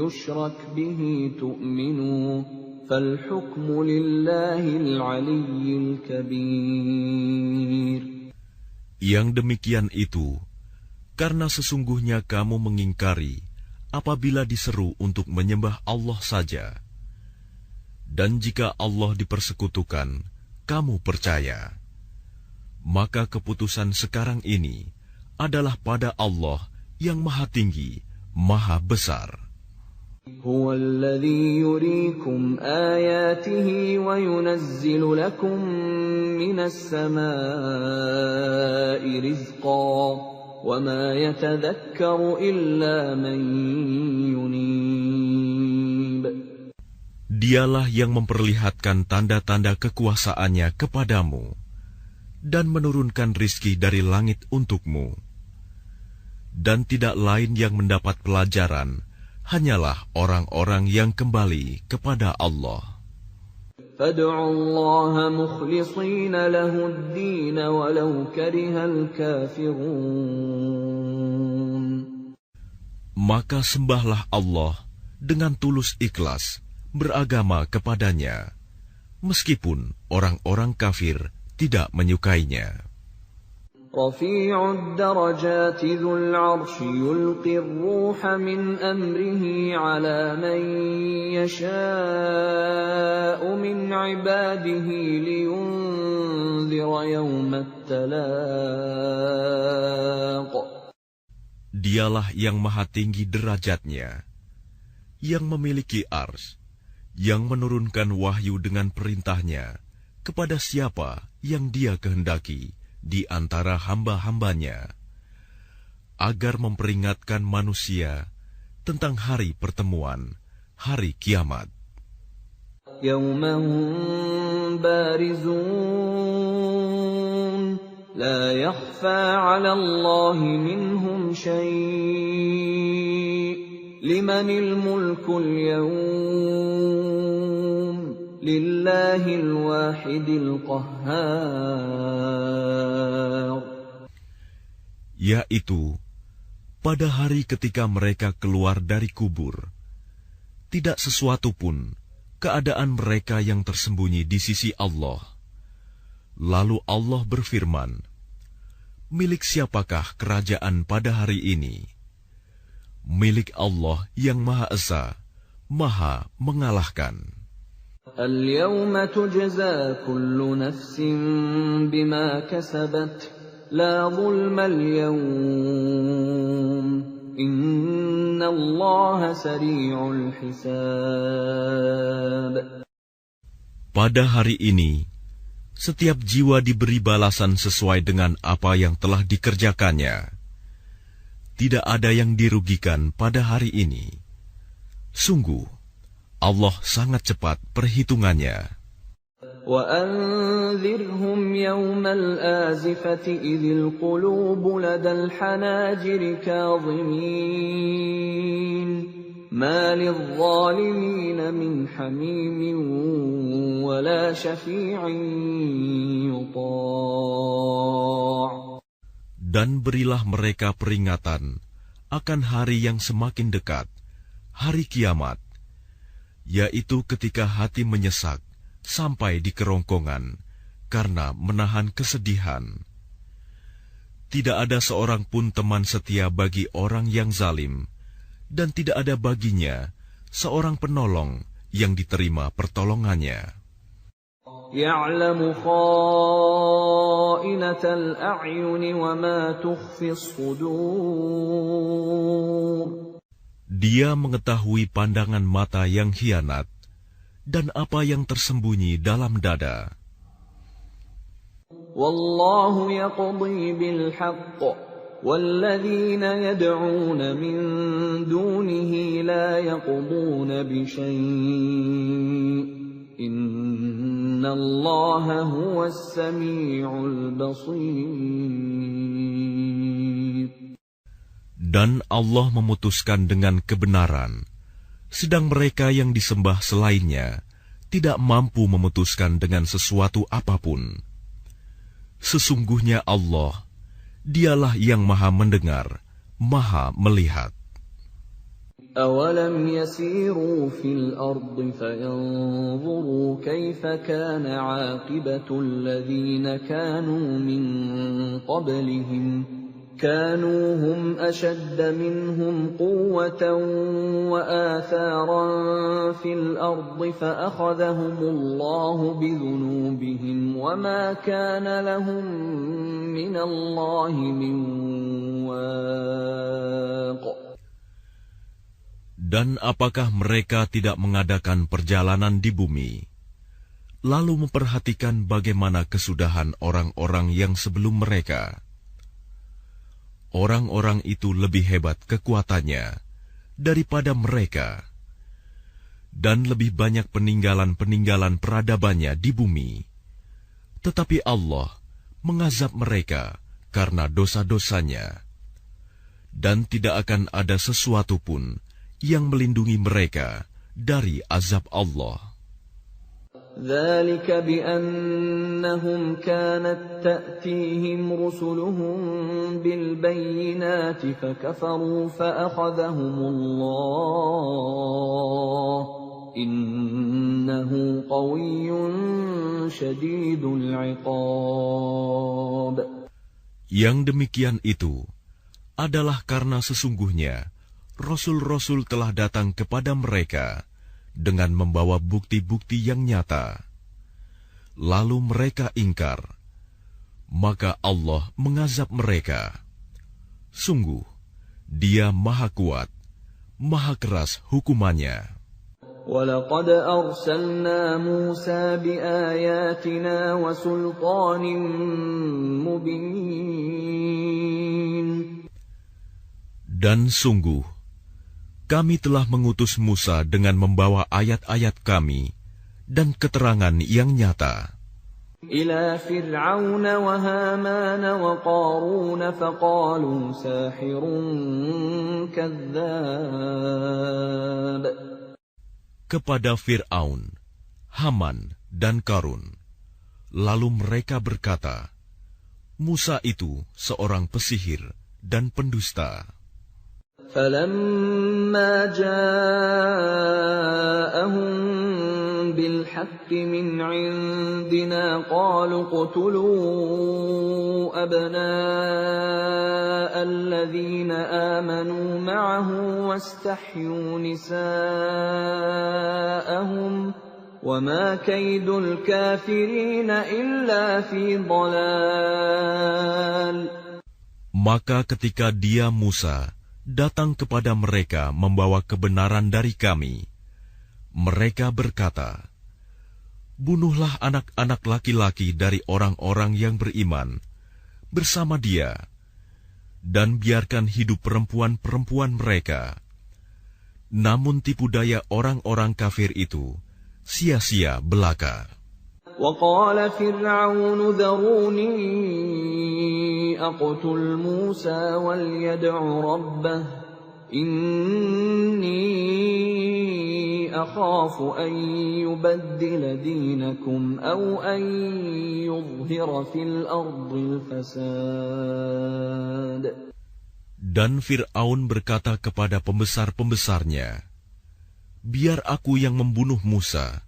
Speaker 1: يشرك به تؤمنوا فالحكم لله العلي الكبير.
Speaker 2: Yang demikian itu, karena sesungguhnya kamu mengingkari apabila diseru untuk menyembah Allah saja. Dan jika Allah dipersekutukan, kamu percaya, maka keputusan sekarang ini adalah pada Allah yang Maha Tinggi, Maha Besar.
Speaker 1: هو الذي يريكم آياته وينزل لكم من السماء رزقا وما يتذكر إلا من ينيب.
Speaker 2: Dialah yang memperlihatkan tanda-tanda kekuasaannya kepadamu dan menurunkan rizki dari langit untukmu. Dan tidak lain yang mendapat pelajaran hanyalah orang-orang yang kembali kepada Allah.
Speaker 1: فَادْعُوا اللَّهَ مُخْلِصِينَ لَهُ الدِّينَ وَلَوْ كَرِهَ الْكَافِرُونَ.
Speaker 2: Maka sembahlah Allah dengan tulus ikhlas, beragama kepadanya, meskipun orang-orang kafir tidak menyukainya.
Speaker 1: رفيع الدرجات ذو العرش يلقي الروح من أمره على من يشاء من عباده لينذر يوم التلاق.
Speaker 2: Dialah yang maha tinggi derajatnya, yang memiliki ars, yang menurunkan wahyu dengan perintahnya kepada siapa yang Dia kehendaki di antara hamba-hambanya, agar memperingatkan manusia tentang hari pertemuan, hari kiamat.
Speaker 1: Yawma hum barizun, la yakhfa 'ala Allahi minhum syai', limanil mulkul yawm, lillahil wahidil qahhar.
Speaker 2: Yaitu pada hari ketika mereka keluar dari kubur, tidak sesuatu pun keadaan mereka yang tersembunyi di sisi Allah. Lalu Allah berfirman, milik siapakah kerajaan pada hari ini? Milik Allah yang Maha Esa, Maha Mengalahkan.
Speaker 1: Al-yawma tujza kullu nafsin bima kasabat, la zulma al-yawm, inna Allah sari'ul hisab.
Speaker 2: Pada hari ini, setiap jiwa diberi balasan sesuai dengan apa yang telah dikerjakannya. Tidak ada yang dirugikan pada hari ini. Sungguh, Allah sangat cepat perhitungannya.
Speaker 1: وَأَنذِرْهُمْ يَوْمَ الْآزِفَةِ إِذِ الْقُلُوبُ لَدَى الْحَنَاجِرِ كَاظِمِينَ مَا لِلظَّالِمِينَ مِنْ حَمِيمٍ وَلَا شَفِيعٍ يُطَاعُ.
Speaker 2: Dan berilah mereka peringatan akan hari yang semakin dekat, hari kiamat, yaitu ketika hati menyesak sampai di kerongkongan karena menahan kesedihan. Tidak ada seorang pun teman setia bagi orang yang zalim, dan tidak ada baginya seorang penolong yang diterima pertolongannya.
Speaker 1: يَعْلَمُ خَائِنَةَ الْأَعْيُنِ وَمَا تُخْفِي الصُّدُورُ.
Speaker 2: Dia mengetahui pandangan mata yang khianat dan apa yang tersembunyi dalam dada.
Speaker 1: Wallahu yaqdi bil haqq, walladzina yad'una min dunihi la yaqduna bi syai', innallaha huwas sami'ul basir.
Speaker 2: Dan Allah memutuskan dengan kebenaran, sedang mereka yang disembah selainnya tidak mampu memutuskan dengan sesuatu apapun. Sesungguhnya Allah, Dialah yang Maha Mendengar, Maha Melihat.
Speaker 1: أَوَلَمْ يَسِيرُوا فِي الْأَرْضِ فَيَنظُرُوا كَيْفَ كَانَ عَاقِبَةُ الَّذِينَ كَانُوا مِنْ قَبْلِهِمْ كَانُوا هُمْ أَشَدَّ مِنْهُمْ قُوَّةً وَآثَارًا فِي الْأَرْضِ فَأَخَذَهُمُ اللَّهُ بِذُنُوبِهِمْ وَمَا كَانَ لَهُمْ مِنَ اللَّهِ مِنْ وَاقٍ.
Speaker 2: Dan apakah mereka tidak mengadakan perjalanan di bumi, lalu memperhatikan bagaimana kesudahan orang-orang yang sebelum mereka? Orang-orang itu lebih hebat kekuatannya daripada mereka, dan lebih banyak peninggalan-peninggalan peradabannya di bumi. Tetapi Allah mengazab mereka karena dosa-dosanya, dan tidak akan ada sesuatu pun yang melindungi mereka dari azab Allah.
Speaker 1: ذَلِكَ بِأَنَّهُمْ كَانَتْ تَأْتِيهِمْ رُسُلُهُم بِالْبَيِّنَاتِ فَكَفَرُوا فَأَخَذَهُمُ اللَّهُ إِنَّهُ قَوِيٌّ شَدِيدُ الْعِقَابِ.
Speaker 2: Yang demikian itu adalah karena sesungguhnya Rasul-Rasul telah datang kepada mereka dengan membawa bukti-bukti yang nyata. Lalu mereka ingkar, maka Allah mengazab mereka. Sungguh, Dia Maha Kuat, Maha Keras hukumannya.
Speaker 1: وَلَقَدْ أَرْسَلْنَا مُوسَى بِآيَاتِنَا وَسُلْطَانٍ مُبِينٍ.
Speaker 2: Dan sungguh, kami telah mengutus Musa dengan membawa ayat-ayat kami dan keterangan yang nyata.
Speaker 1: إِلَى فِرْعَوْنَ وَهَامَانَ وَقَارُونَ فَقَالُوا سَاحِرٌ كَذَّابٌ.
Speaker 2: Kepada Fir'aun, Haman, dan Qarun. Lalu mereka berkata, Musa itu seorang pesihir dan pendusta.
Speaker 1: فَلَمَّا جَاءَهُم بِالْحَقِّ مِنْ عِندِنَا قَالُوا اقْتُلُوا أَبْنَاءَ الَّذِينَ آمَنُوا مَعَهُ وَاسْتَحْيُوا نِسَاءَهُمْ وَمَا كَيْدُ الْكَافِرِينَ إِلَّا فِي ضَلَالٍ.
Speaker 2: Maka ketika dia Musa datang kepada mereka membawa kebenaran dari kami, mereka berkata, bunuhlah anak-anak laki-laki dari orang-orang yang beriman bersama dia, dan biarkan hidup perempuan-perempuan mereka. Namun tipu daya orang-orang kafir itu sia-sia belaka.
Speaker 1: وَقَالَ فِرْعَوْنُ ذَرُونِي أَقْتُلْ مُوسَى وَلْيَدْعُ رَبَّهُ إِنِّي أَخَافُ أَن يُبَدِّلَ دِينَكُمْ أَوْ أَن يُظْهِرَ فِي الْأَرْضِ الْفَسَادَ.
Speaker 2: Dan Fir'aun berkata kepada pembesar-pembesarnya, biar aku yang membunuh Musa,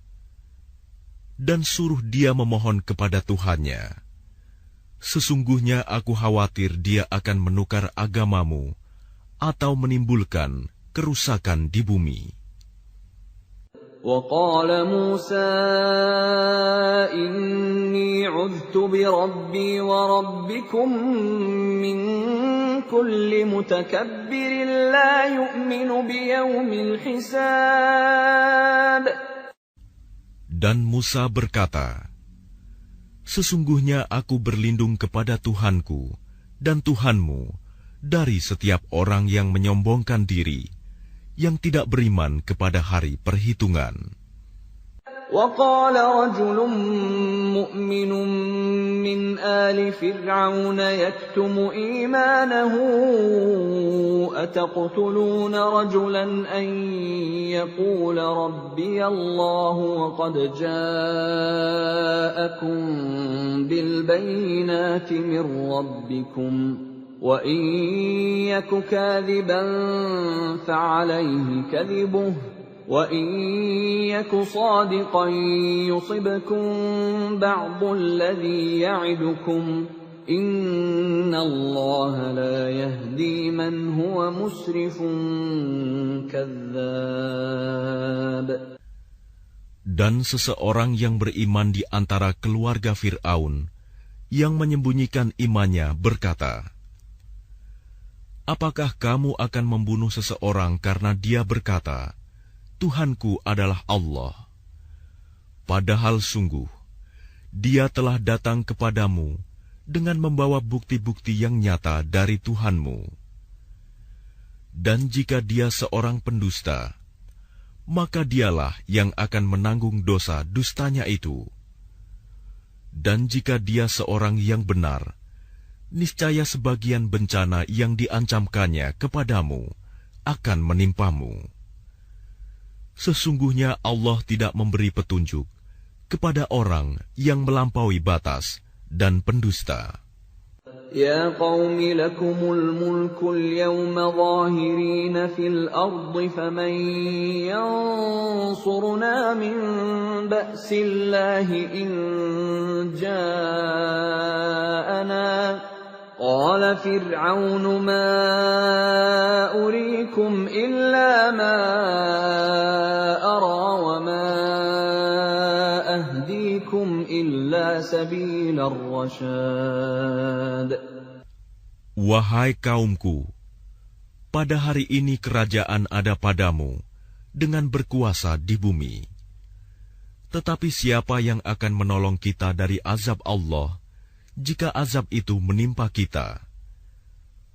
Speaker 2: dan suruh dia memohon kepada Tuhannya. Sesungguhnya aku khawatir dia akan menukar agamamu atau menimbulkan kerusakan di bumi.
Speaker 1: وَقَالَ مُوسَى إِنِّي عُذْتُ بِرَبِّي وَرَبِّكُمْ مِنْ كُلِّ مُتَكَبِّرٍ لَا يُؤْمِنُ بِيَوْمِ الْحِسَابِ.
Speaker 2: Dan Musa berkata, sesungguhnya aku berlindung kepada Tuhanku dan Tuhanmu dari setiap orang yang menyombongkan diri, yang tidak beriman kepada hari perhitungan.
Speaker 1: وَقَالَ رَجُلٌ مُؤْمِنٌ مِّنْ آلِ فِرْعَوْنَ يَكْتُمُ إِيمَانَهُ أَتَقْتُلُونَ رَجُلًا أَن يَقُولَ رَبِّيَ اللَّهُ وَقَدْ جَاءَكُم بِالْبَيِّنَاتِ مِن رَّبِّكُمْ وَإِن يَكُ كَاذِبًا فَعَلَيْهِ كَذِبُهُ وَإِن يَكُ صَادِقًا يُصِبْكُم بَعْضُ الَّذِي يَعِدُكُمْ إِنَّ اللَّهَ لَا يَهْدِي مَنْ هُوَ مُسْرِفٌ كَذَّابٌ.
Speaker 2: Dan seseorang yang beriman di antara keluarga Fir'aun yang menyembunyikan imannya berkata, apakah kamu akan membunuh seseorang karena dia berkata, Tuhanku adalah Allah? Padahal sungguh, dia telah datang kepadamu dengan membawa bukti-bukti yang nyata dari Tuhanmu. Dan jika dia seorang pendusta, maka dialah yang akan menanggung dosa dustanya itu. Dan jika dia seorang yang benar, niscaya sebagian bencana yang diancamkannya kepadamu akan menimpamu. Sesungguhnya Allah tidak memberi petunjuk kepada orang yang melampaui batas dan pendusta.
Speaker 1: يا قوم لكم الملك اليوم ظاهرين في الأرض فمن ينصرنا من بأس الله إن جاءنا قال فرعون ما أريكم إلا ما أرى وما أهديكم إلا سبيل الرشاد.
Speaker 2: Wahai kaumku, pada hari ini kerajaan ada padamu dengan berkuasa di bumi. Tetapi siapa yang akan menolong kita dari azab Allah jika azab itu menimpa kita?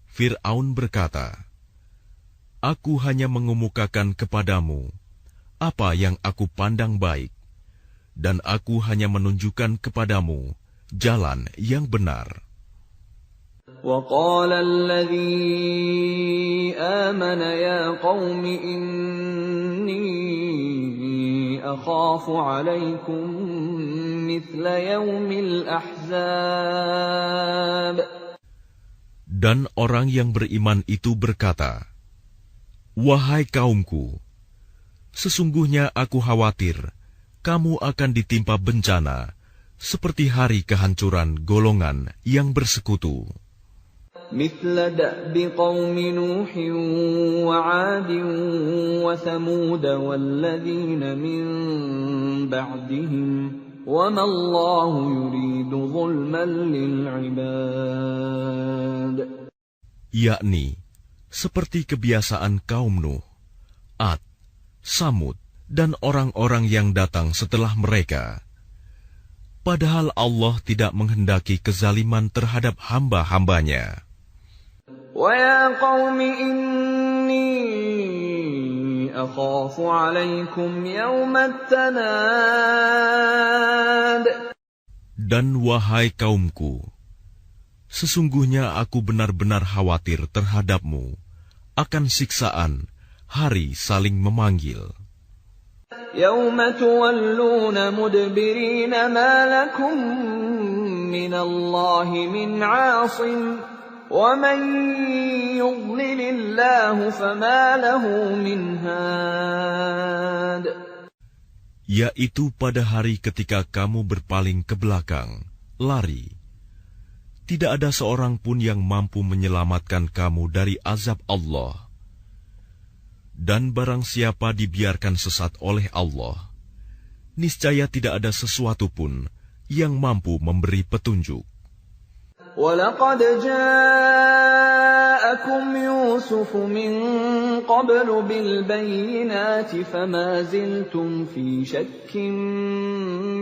Speaker 2: Fir'aun berkata, Aku hanya mengemukakan kepadamu apa yang aku pandang baik, dan aku hanya menunjukkan kepadamu jalan yang benar.
Speaker 1: وقال الذي آمن يا قوم إني أخاف عليكم مثل يوم الأحزاب.
Speaker 2: Dan orang yang beriman itu berkata, Wahai kaumku, sesungguhnya aku khawatir kamu akan ditimpa bencana seperti hari kehancuran golongan yang bersekutu.
Speaker 1: مثل دأب قوم نوح وعاد وثمود والذين من بعدهم وما الله يريد ظلما للعباد.
Speaker 2: Yakni seperti kebiasaan kaum Nuh, Ad, Samud, dan orang-orang yang datang setelah mereka. Padahal Allah tidak menghendaki kezaliman terhadap hamba-hambanya.
Speaker 1: وَيَا قَوْمِ إِنِّي أَخَافُ عَلَيْكُمْ يَوْمَ التَّنَادِ.
Speaker 2: Dan wahai kaumku, sesungguhnya aku benar-benar khawatir terhadapmu akan siksaan hari saling memanggil.
Speaker 1: يَوْمَ تُوَلُّونَ مُدْبِرِينَ مَا لَكُمْ مِنَ اللَّهِ مِنْ عَاصِمٍ وَمَنْ يُضْلِلِ اللَّهُ فَمَا لَهُ مِنْ هَادٍ.
Speaker 2: Yaitu pada hari ketika kamu berpaling ke belakang, lari. Tidak ada seorang pun yang mampu menyelamatkan kamu dari azab Allah. Dan barang siapa dibiarkan sesat oleh Allah, niscaya tidak ada sesuatu pun yang mampu memberi petunjuk.
Speaker 1: وَلَقَدْ جَاءَكُمْ يُوسُفُ مِنْ قَبْلُ بِالْبَيِّنَاتِ فَمَا زِلْتُمْ فِي شَكٍّ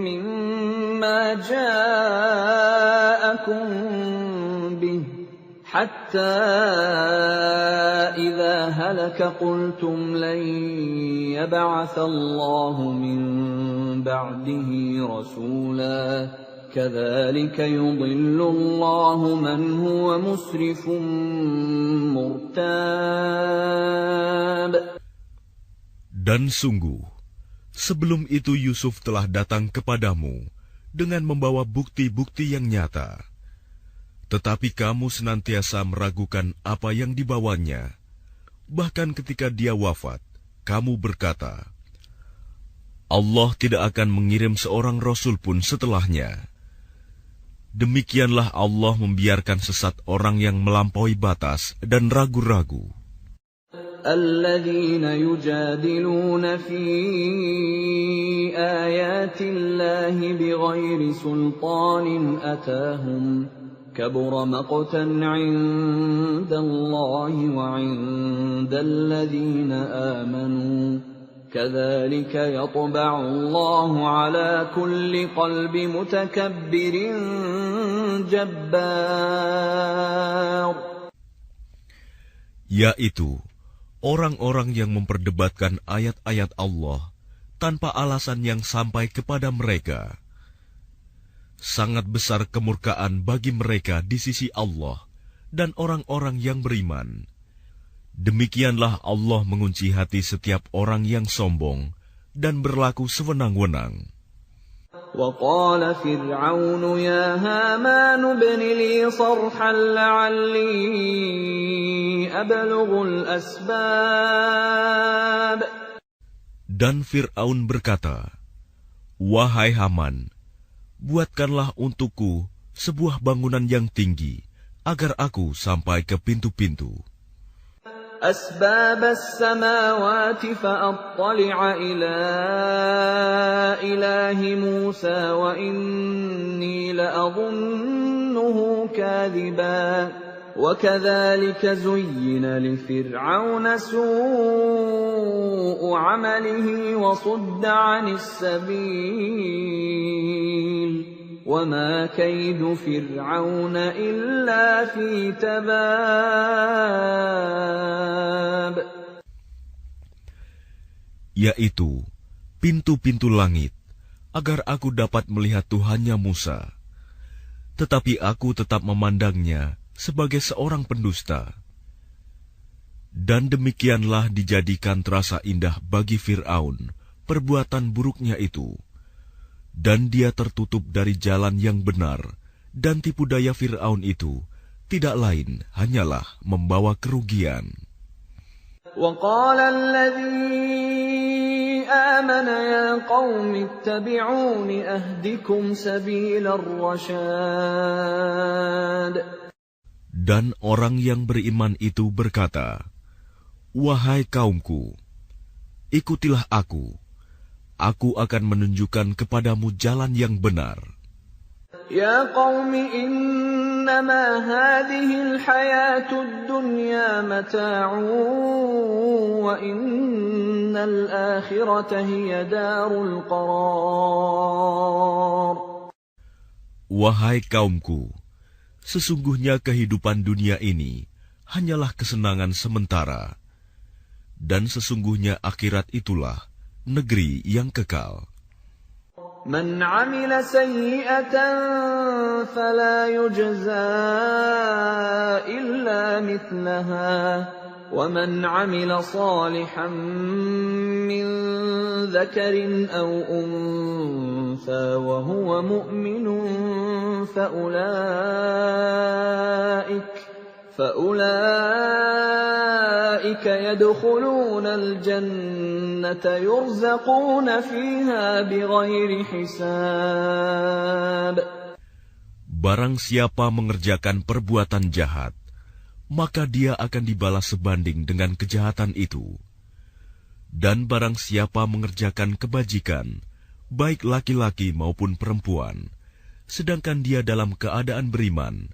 Speaker 1: مِّمَّا جَاءَكُمْ بِهِ حَتَّى إِذَا هَلَكَ قُلْتُمْ لَنْ يَبْعَثَ اللَّهُ مِنْ بَعْدِهِ رَسُولًا كَذَلِكَ يُضِلُّ اللَّهُ مَنْ هُوَ مُسْرِفٌ مُرْتَابٌ.
Speaker 2: Dan sungguh, sebelum itu Yusuf telah datang kepadamu dengan membawa bukti-bukti yang nyata. Tetapi kamu senantiasa meragukan apa yang dibawanya. Bahkan ketika dia wafat, kamu berkata, Allah tidak akan mengirim seorang rasul pun setelahnya. Demikianlah Allah membiarkan sesat orang yang melampaui batas dan ragu-ragu.
Speaker 1: الذين يجادلون في آيات الله بغير سلطان أتاهم كبر مقتا عند الله وعند الذين آمنوا كذلك يطبع الله على كل قلب متكبر جبار.
Speaker 2: Yaitu orang-orang yang memperdebatkan ayat-ayat Allah tanpa alasan yang sampai kepada mereka. Sangat besar kemurkaan bagi mereka di sisi Allah dan orang-orang yang beriman. Demikianlah Allah mengunci hati setiap orang yang sombong dan berlaku sewenang-wenang.
Speaker 1: وَقَالَ فِرْعَوْنُ يَا هَامَانُ ابْنِ لِي صَرْحًا لَعَلِّي أَبْلُغُ الْأَسْبَابَ.
Speaker 2: Dan Fir'aun berkata, Wahai Haman, buatkanlah untukku sebuah bangunan yang tinggi, agar aku sampai ke pintu-pintu.
Speaker 1: أسباب السماوات فأطلع إلى إله موسى وإني لأظنه كاذبا وكذلك زين لفرعون سوء عمله وصد عن السبيل وَمَا كَيْدُ فِرْعَوْنَ إِلَّا فِي تَبَابٍ.
Speaker 2: Yaitu pintu-pintu langit, agar aku dapat melihat Tuhannya Musa. Tetapi aku tetap memandangnya sebagai seorang pendusta. Dan demikianlah dijadikan terasa indah bagi Fir'aun perbuatan buruknya itu. Dan dia tertutup dari jalan yang benar, dan tipu daya Fir'aun itu tidak lain hanyalah membawa kerugian.
Speaker 1: وَقَالَ الَّذِي آمَنَ يَا قَوْمِ اتَّبِعُونِ أَهْدِكُمْ سَبِيلَ الرَّشَادِ.
Speaker 2: Dan orang yang beriman itu berkata, "Wahai kaumku, ikutilah aku. Aku akan menunjukkan kepadamu jalan yang benar."
Speaker 1: Ya qaumi innama hadhil hayatud dunya mata'un wa innal akhirata hiya darul qarar.
Speaker 2: Wahai kaumku, sesungguhnya kehidupan dunia ini hanyalah kesenangan sementara, dan sesungguhnya akhirat itulah negeri yang kekal.
Speaker 1: Man 'amila sayyi'atan fala yujza illa mithlaha wa man 'amila salihan min dhakarin aw untha wa huwa mu'minun فأولئك يدخلون الجنة يرزقون فيها بغير حساب.
Speaker 2: Barang siapa mengerjakan perbuatan jahat, maka dia akan dibalas sebanding dengan kejahatan itu. Dan barang siapa mengerjakan kebajikan, baik laki-laki maupun perempuan, sedangkan dia dalam keadaan beriman,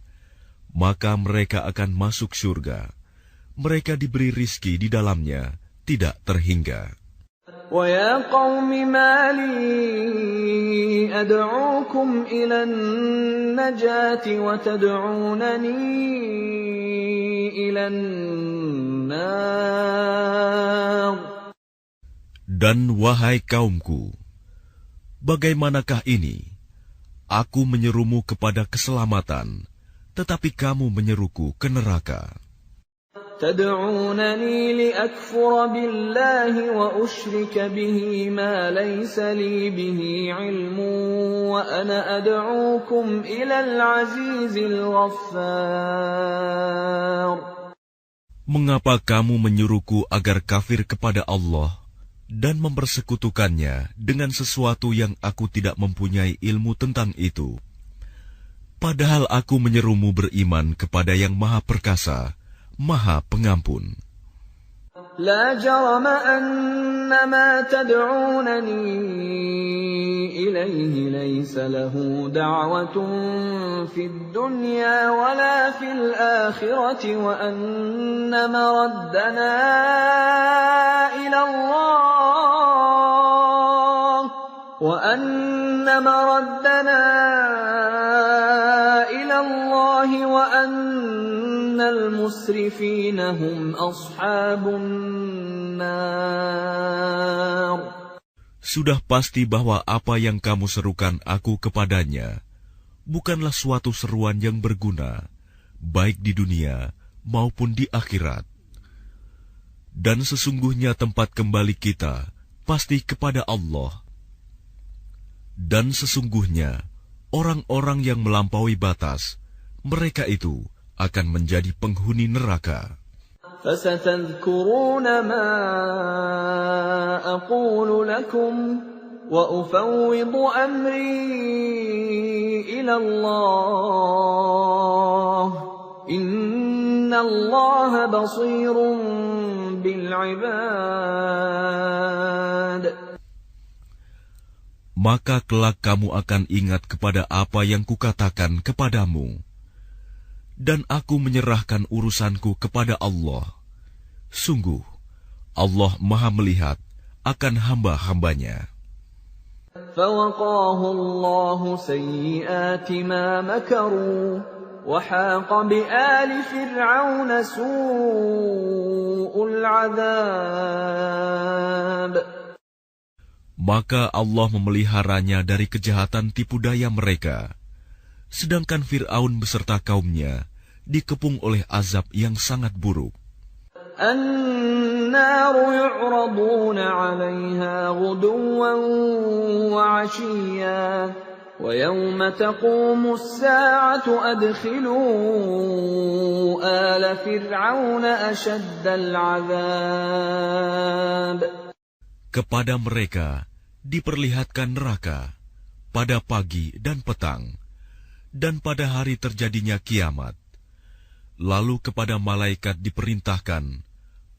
Speaker 2: maka mereka akan masuk surga. Mereka diberi rizki di dalamnya, tidak terhingga.
Speaker 1: وَيَا قَوْمِ مَا لِي أَدْعُوكُمْ إِلَى النَّجَاةِ وَتَدْعُونَنِي إِلَى النَّارِ.
Speaker 2: Dan wahai kaumku, bagaimanakah ini? Aku menyerumu kepada keselamatan, tetapi kamu menyeruku ke neraka.
Speaker 1: تدعونني لأكفر بالله وأشرك به ما ليس لي به علم وأنا أدعوكم إلى العزيز الغفار.
Speaker 2: Mengapa kamu menyuruhku agar kafir kepada Allah dan mempersekutukannya dengan sesuatu yang aku tidak mempunyai ilmu tentang itu? Padahal aku menyerumu beriman kepada yang Maha Perkasa, Maha Pengampun.
Speaker 1: لا جرم أن ما تدعونني إليه ليس له دعوة في الدنيا ولا في الآخرة وأن مردنا إلى الله وأن المسرفين هم أصحاب النار.
Speaker 2: Sudah pasti bahwa apa yang kamu serukan aku kepadanya bukanlah suatu seruan yang berguna, baik di dunia maupun di akhirat. Dan sesungguhnya tempat kembali kita pasti kepada Allah. Dan sesungguhnya orang-orang yang melampaui batas, mereka itu akan menjadi penghuni neraka.
Speaker 1: فَسَتَذْكُرُونَ مَا أَقُولُ لَكُمْ وَأُفَوِّضُ أَمْرِي إِلَى اللَّهِ Innallaha basirun bil ibad.
Speaker 2: Maka kelak kamu akan ingat kepada apa yang kukatakan kepadamu. Dan aku menyerahkan urusanku kepada Allah. Sungguh, Allah Maha melihat akan hamba-hambanya.
Speaker 1: فَوَقَاهُ اللَّهُ سَيِّئَاتِ مَا مَكَرُوا وَحَاقَ بِآلِ فِرْعَوْنَ سُوءُ الْعَذَابِ.
Speaker 2: Maka Allah memeliharanya dari kejahatan tipu daya mereka, sedangkan Fir'aun beserta kaumnya dikepung oleh azab yang sangat buruk.
Speaker 1: النَّارُ يُعْرَضُونَ عَلَيْهَا غُدُوًّا وَعَشِيًّا وَيَوْمَ تَقُومُ السَّاعَةُ أَدْخِلُوا آلَ فِرْعَوْنَ أَشَدَّ الْعَذَابِ.
Speaker 2: Kepada mereka diperlihatkan neraka pada pagi dan petang, dan pada hari terjadinya kiamat. Lalu kepada malaikat diperintahkan,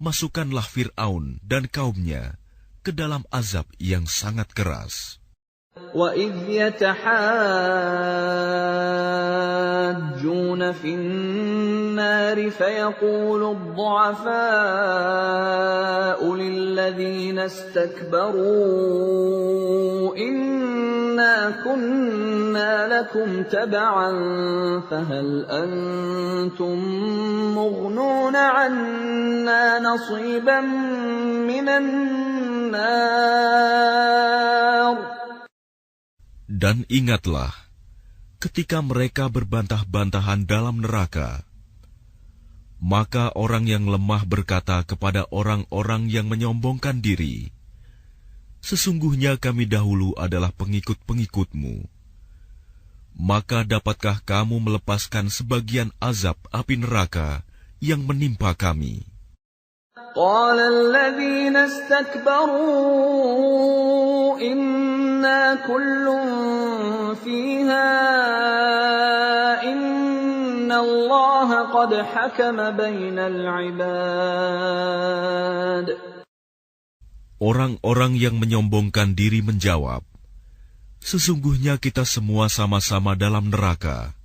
Speaker 2: masukkanlah Fir'aun dan kaumnya ke dalam azab yang sangat keras.
Speaker 1: وَإِذْ يَتَحَاجُّونَ فِي النَّارِ فَيَقُولُ الضُّعَفَاءُ لِلَّذِينَ اسْتَكْبَرُوا إِنَّا كُنَّا لَكُمْ تَبَعًا فَهَلْ أَنْتُمْ مُغْنُونَ عَنَّا نَصِيبًا مِنَ النَّارِ.
Speaker 2: Dan ingatlah, ketika mereka berbantah-bantahan dalam neraka, maka orang yang lemah berkata kepada orang-orang yang menyombongkan diri, sesungguhnya kami dahulu adalah pengikut-pengikutmu. Maka dapatkah kamu melepaskan sebagian azab api neraka yang menimpa kami?
Speaker 1: قال الذين استكبروا إنا كل فيها إن الله قد حكم بين العباد.
Speaker 2: Orang-orang yang menyombongkan diri menjawab, sesungguhnya kita semua sama-sama dalam neraka,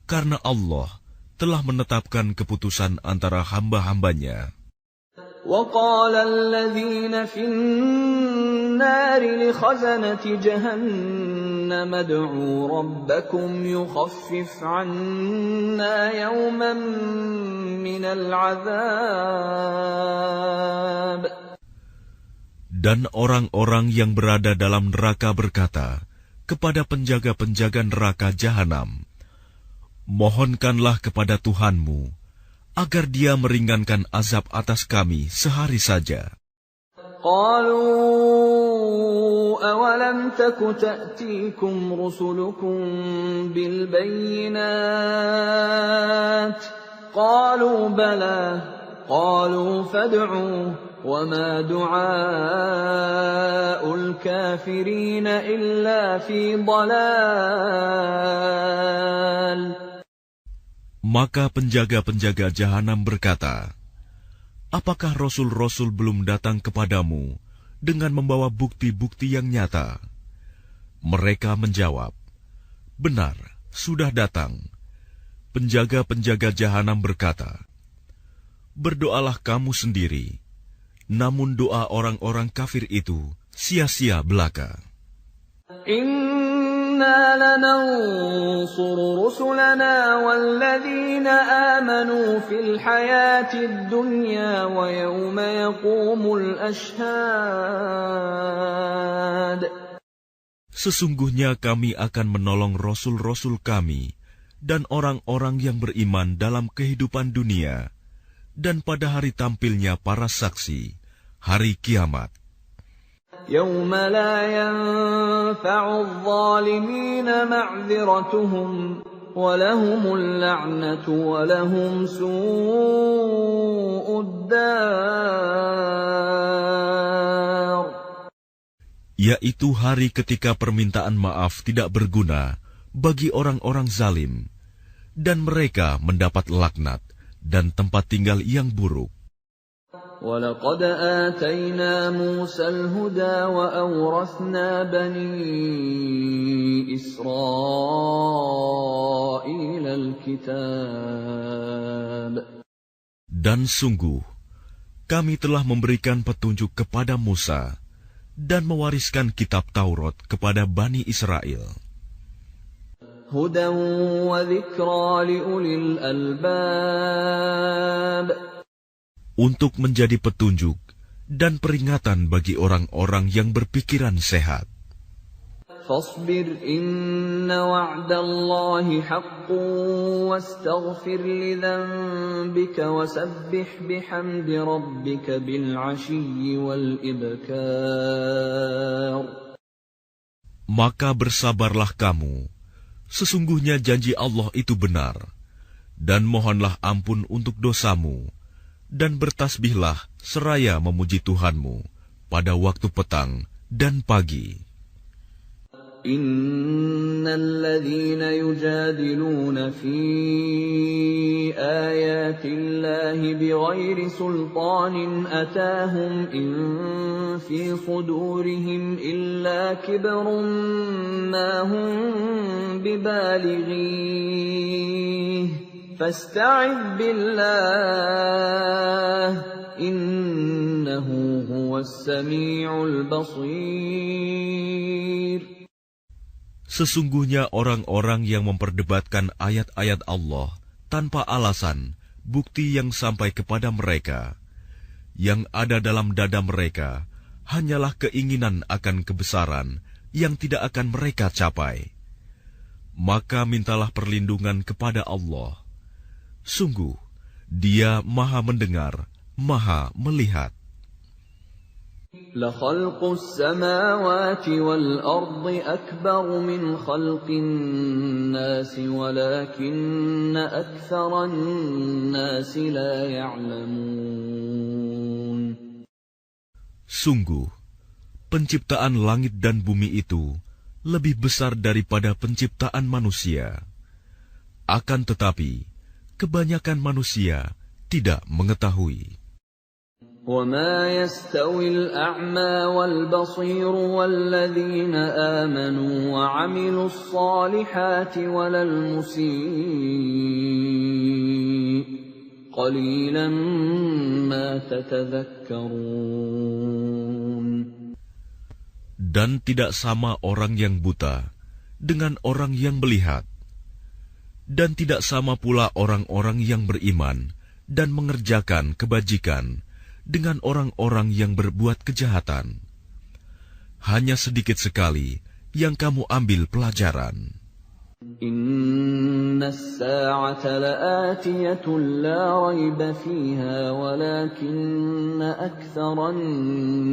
Speaker 2: karena Allah telah menetapkan keputusan antara hamba-hambanya.
Speaker 1: وقال الذين في النار لخزنة جهنم ادعوا ربكم يخفف عنا يوما من العذاب.
Speaker 2: Dan orang-orang yang berada dalam neraka berkata kepada penjaga-penjaga neraka Jahanam, mohonkanlah kepada Tuhanmu agar dia meringankan azab atas kami sehari saja.
Speaker 1: قالوا أولم تك تأتيكم رسلكم بالبينات قالوا بلى قالوا فادعوا وما دعاء الكافرين إلا في ضلال.
Speaker 2: Maka penjaga-penjaga Jahanam berkata, apakah rasul-rasul belum datang kepadamu dengan membawa bukti-bukti yang nyata? Mereka menjawab, benar, sudah datang. Penjaga-penjaga Jahanam berkata, berdoalah kamu sendiri, namun doa orang-orang kafir itu sia-sia belaka.
Speaker 1: إِنَّا لَنَنصُرُ رُسُلَنَا وَالَّذِينَ آمَنُوا فِي الْحَيَاةِ الدُّنْيَا وَيَوْمَ يَقُومُ الْأَشْهَادُ.
Speaker 2: Sesungguhnya kami akan menolong rasul-rasul kami dan orang-orang yang beriman dalam kehidupan dunia dan pada hari tampilnya para saksi, hari kiamat.
Speaker 1: يَوْمَ لَا يَنفَعُ الظَّالِمِينَ مَعْذِرَتُهُمْ وَلَهُمُ اللَّعْنَةُ وَلَهُمْ سُوءُ الدَّارِ.
Speaker 2: Yaitu hari ketika permintaan maaf tidak berguna bagi orang-orang zalim, dan mereka mendapat laknat dan tempat tinggal yang buruk.
Speaker 1: وَلَقَدْ آتَيْنَا مُوسَى الْهُدَى وَأَوْرَثْنَا بَنِي إِسْرَائِيلَ الْكِتَابَ.
Speaker 2: Dan sungguh, kami telah memberikan petunjuk kepada Musa dan mewariskan kitab Taurat kepada Bani Israel.
Speaker 1: هُدًى وَذِكْرَى لِأُولِي الْأَلْبَابِ.
Speaker 2: Untuk menjadi petunjuk dan peringatan bagi orang-orang yang berpikiran sehat.
Speaker 1: فاصبر إن وعد الله حق واستغفر لذنبك وسبح بحمد ربك بالعشي والإبكار.
Speaker 2: Maka bersabarlah kamu, sesungguhnya janji Allah itu benar, dan mohonlah ampun untuk dosamu, dan bertasbihlah seraya memuji Tuhanmu pada waktu petang dan pagi.
Speaker 1: Innalladzina yujadiluna fi ayatillahi bighairi sultanin atahum in fi sudurihim illa kibrun ma hum bibalighi. فاستعذ بالله إنه هو السميع البصير.
Speaker 2: Sesungguhnya orang-orang yang memperdebatkan ayat-ayat Allah tanpa alasan, bukti yang sampai kepada mereka, yang ada dalam dada mereka hanyalah keinginan akan kebesaran yang tidak akan mereka capai. Maka mintalah perlindungan kepada Allah. Sungguh, Dia Maha Mendengar, Maha Melihat.
Speaker 1: لَخَلْقُ السَّمَاوَاتِ وَالْأَرْضِ أَكْبَرُ مِنْ خَلْقِ النَّاسِ وَلَكِنَّ أَكْثَرَ النَّاسِ لَا يَعْلَمُونَ.
Speaker 2: Sungguh, penciptaan langit dan bumi itu lebih besar daripada penciptaan manusia. Akan tetapi, kebanyakan manusia tidak mengetahui.
Speaker 1: وَمَا يَسْتَوِي الْأَعْمَى وَالْبَصِيرُ وَالَّذِينَ آمَنُوا وَعَمِلُوا الصَّالِحَاتِ وَلَا الْمُسِيءُ قَلِيلًا مَا تَتَذَكَّرُونَ.
Speaker 2: Dan tidak sama orang yang buta dengan orang yang melihat. Dan tidak sama pula orang-orang yang beriman dan mengerjakan kebajikan dengan orang-orang yang berbuat kejahatan. Hanya sedikit sekali yang kamu ambil pelajaran.
Speaker 1: Inna as-sa'ata la'atiyatun la rayba fiha walakinna aktharan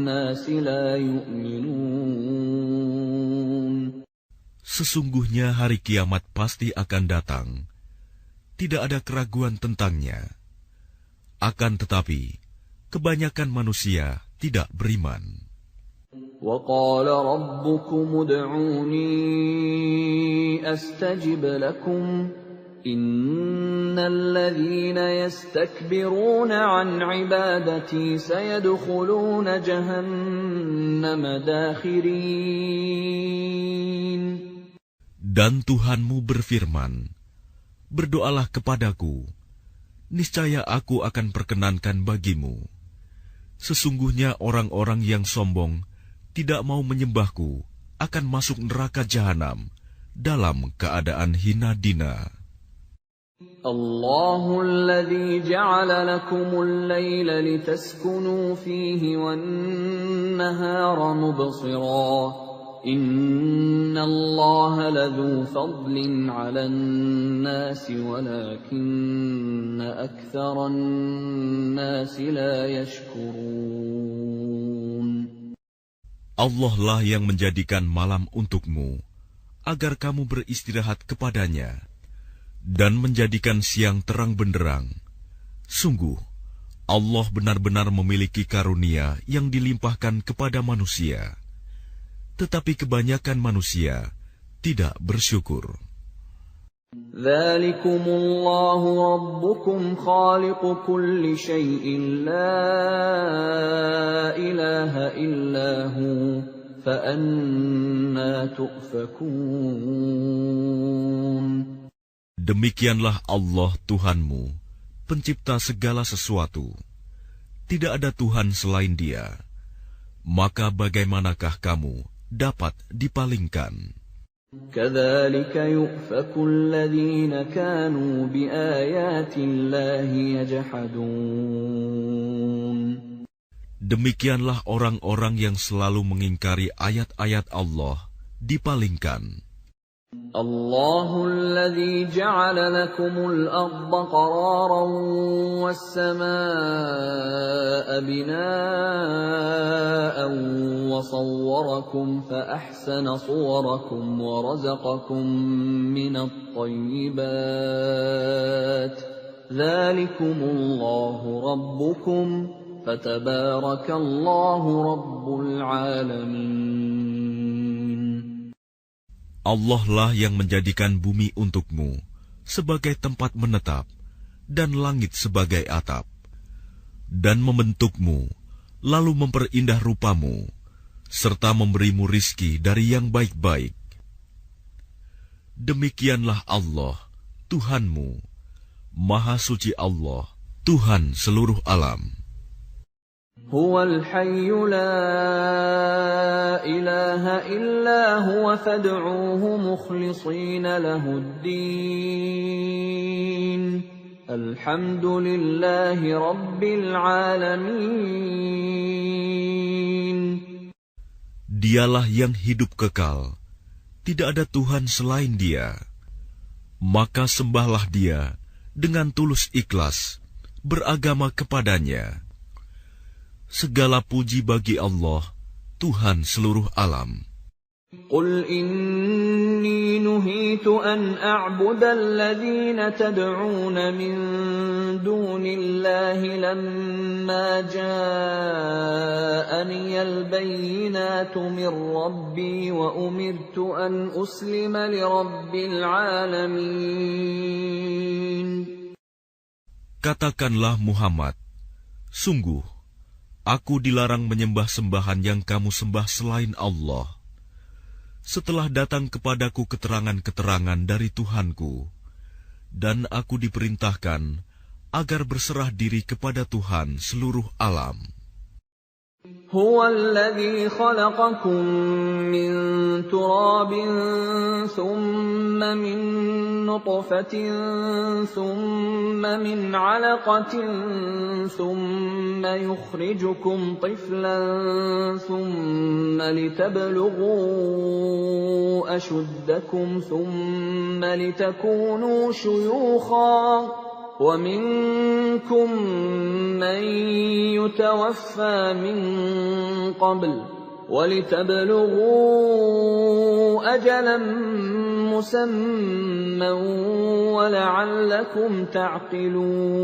Speaker 1: nasi la yu'minun.
Speaker 2: Sesungguhnya hari kiamat pasti akan datang. Tidak ada keraguan tentangnya. Akan tetapi, kebanyakan manusia tidak beriman.
Speaker 1: وَقَالَ رَبُّكُمُ ادْعُونِي أَسْتَجِبْ لَكُمْ إِنَّ الَّذِينَ يَسْتَكْبِرُونَ عَنْ عِبَادَتِي سَيَدْخُلُونَ جَهَنَّمَ دَاخِرِينَ.
Speaker 2: Dan Tuhanmu berfirman, berdoalah kepadaku, niscaya aku akan perkenankan bagimu. Sesungguhnya orang-orang yang sombong tidak mau menyembahku akan masuk neraka jahanam dalam keadaan hina dina.
Speaker 1: Allahu alladhi ja'ala lakumul layla litaskunu fihi wan nahara mubsira. Inna Allaha ladhu fadlin 'alan nasi walakinna aktharan nasi la yashkurun.
Speaker 2: Allah lah yang menjadikan malam untukmu agar kamu beristirahat kepadanya dan menjadikan siang terang benderang. Sungguh, Allah benar-benar memiliki karunia yang dilimpahkan kepada manusia. Tetapi kebanyakan manusia tidak bersyukur.
Speaker 1: ذَلِكُمُ اللَّهُ رَبُّكُمْ خَالِقُ كُلِّ شَيْءٍ لَا إِلَٰهَ إِلَّا هُوَ فَأَنَّىٰ تُؤْفَكُونَ.
Speaker 2: Demikianlah Allah Tuhanmu, pencipta segala sesuatu. Tidak ada Tuhan selain Dia. Maka bagaimanakah kamu dapat dipalingkan?
Speaker 1: كَذَٰلِكَ يُؤْفَكُ الَّذِينَ كَانُوا بِآيَاتِ اللَّهِ يَجْحَدُونَ.
Speaker 2: Demikianlah orang-orang yang selalu mengingkari ayat-ayat Allah dipalingkan.
Speaker 1: الله الذي جعل لكم الأرض قرارا والسماء بناء وصوركم فأحسن صوركم ورزقكم من الطيبات ذلكم الله ربكم فتبارك الله رب العالمين.
Speaker 2: Allah lah yang menjadikan bumi untukmu sebagai tempat menetap dan langit sebagai atap, dan membentukmu, lalu memperindah rupamu, serta memberimu rizki dari yang baik-baik. Demikianlah Allah, Tuhanmu, Maha Suci Allah, Tuhan seluruh alam.
Speaker 1: هو الحي لا إله إلا هو فادعوه مخلصين له الدين الحمد لله رب العالمين.
Speaker 2: Dialah yang hidup kekal, tidak ada Tuhan selain Dia. Maka sembahlah Dia dengan tulus ikhlas, beragama kepadanya. Segala puji bagi Allah, Tuhan seluruh alam.
Speaker 1: قل إني نهيت أن أعبد الذين تدعون من دون الله لما جاءني البينات من ربي وأمرت أن أسلم لرب العالمين.
Speaker 2: Katakanlah Muhammad, sungguh, aku dilarang menyembah sembahan yang kamu sembah selain Allah. Setelah datang kepadaku keterangan-keterangan dari Tuhanku, dan aku diperintahkan agar berserah diri kepada Tuhan seluruh alam.
Speaker 1: هو الذي خلقكم من تراب ثم من نطفة ثم من علقة ثم يخرجكم طفلا ثم لتبلغوا أشدكم ثم لتكونوا شيوخا ومنكم من يتوفى من قبل ولتبلغوا أجلا مسمى ولعلكم تعقلون.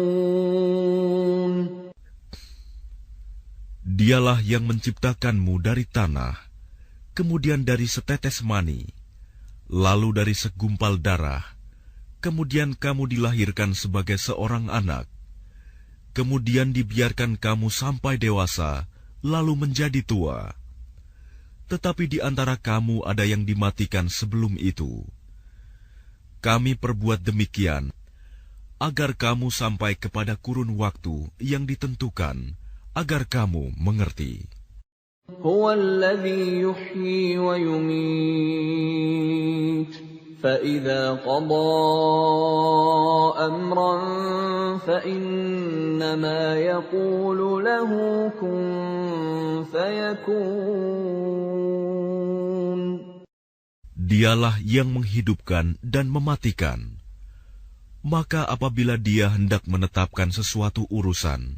Speaker 2: Dialah yang menciptakanmu dari tanah, kemudian dari setetes mani, lalu dari segumpal darah, kemudian kamu dilahirkan sebagai seorang anak, kemudian dibiarkan kamu sampai dewasa, lalu menjadi tua. Tetapi di antara kamu ada yang dimatikan sebelum itu. Kami perbuat demikian, agar kamu sampai kepada kurun waktu yang ditentukan, agar kamu mengerti.
Speaker 1: هو الذي يحيي ويميت فإذا قضى أمرا فإنما يقول له كن فيكون.
Speaker 2: Dialah yang menghidupkan dan mematikan. Maka apabila Dia hendak menetapkan sesuatu urusan,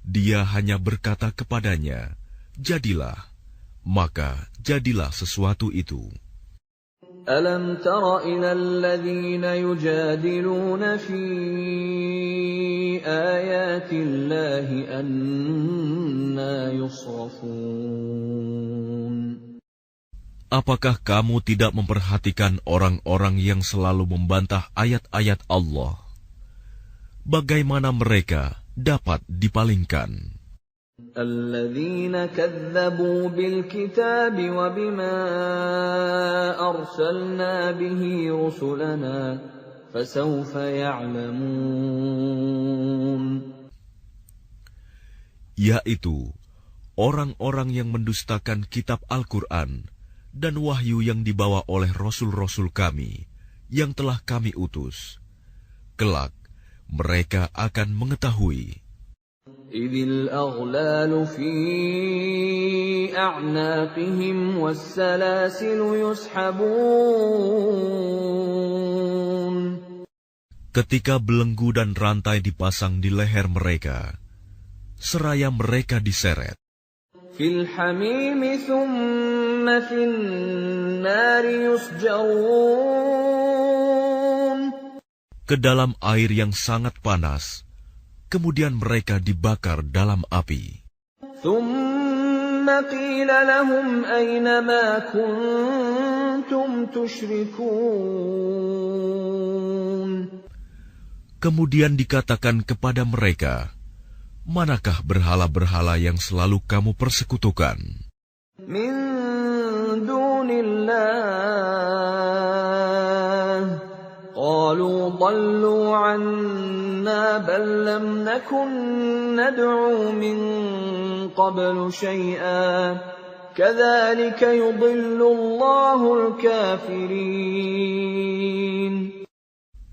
Speaker 2: Dia hanya berkata kepadanya, jadilah, maka jadilah sesuatu itu.
Speaker 1: أَلَمْ تَرَ إِلَى الَّذِينَ يُجَادِلُونَ فِي آيَاتِ اللَّهِ أَنَّىٰ يُصْرَفُونَ.
Speaker 2: Apakah kamu tidak memperhatikan orang-orang yang selalu membantah ayat-ayat Allah? Bagaimana mereka dapat dipalingkan?
Speaker 1: الذين كذبوا بالكتاب وبما أرسلنا به رسلنا فسوف يعلمون.
Speaker 2: Yaitu orang-orang yang mendustakan kitab Al-Quran dan wahyu yang dibawa oleh rasul-rasul kami yang telah kami utus. Kelak mereka akan mengetahui.
Speaker 1: إذ الأغلال في أعناقهم والسلاسل يسحبون.
Speaker 2: Ketika belenggu dan rantai dipasang di leher mereka, seraya mereka diseret.
Speaker 1: في الحميم ثم في النار يسجرون.
Speaker 2: Ke dalam air yang sangat panas, kemudian mereka dibakar dalam api.
Speaker 1: ثم قيل لهم أين ما كنتم تشركون.
Speaker 2: Kemudian dikatakan kepada mereka, manakah berhala-berhala yang selalu kamu persekutukan?
Speaker 1: من دون الله قالوا ضلوا عنا بل لم نكن ندعو من قبل شيئا كذلك يضل الله الكافرين.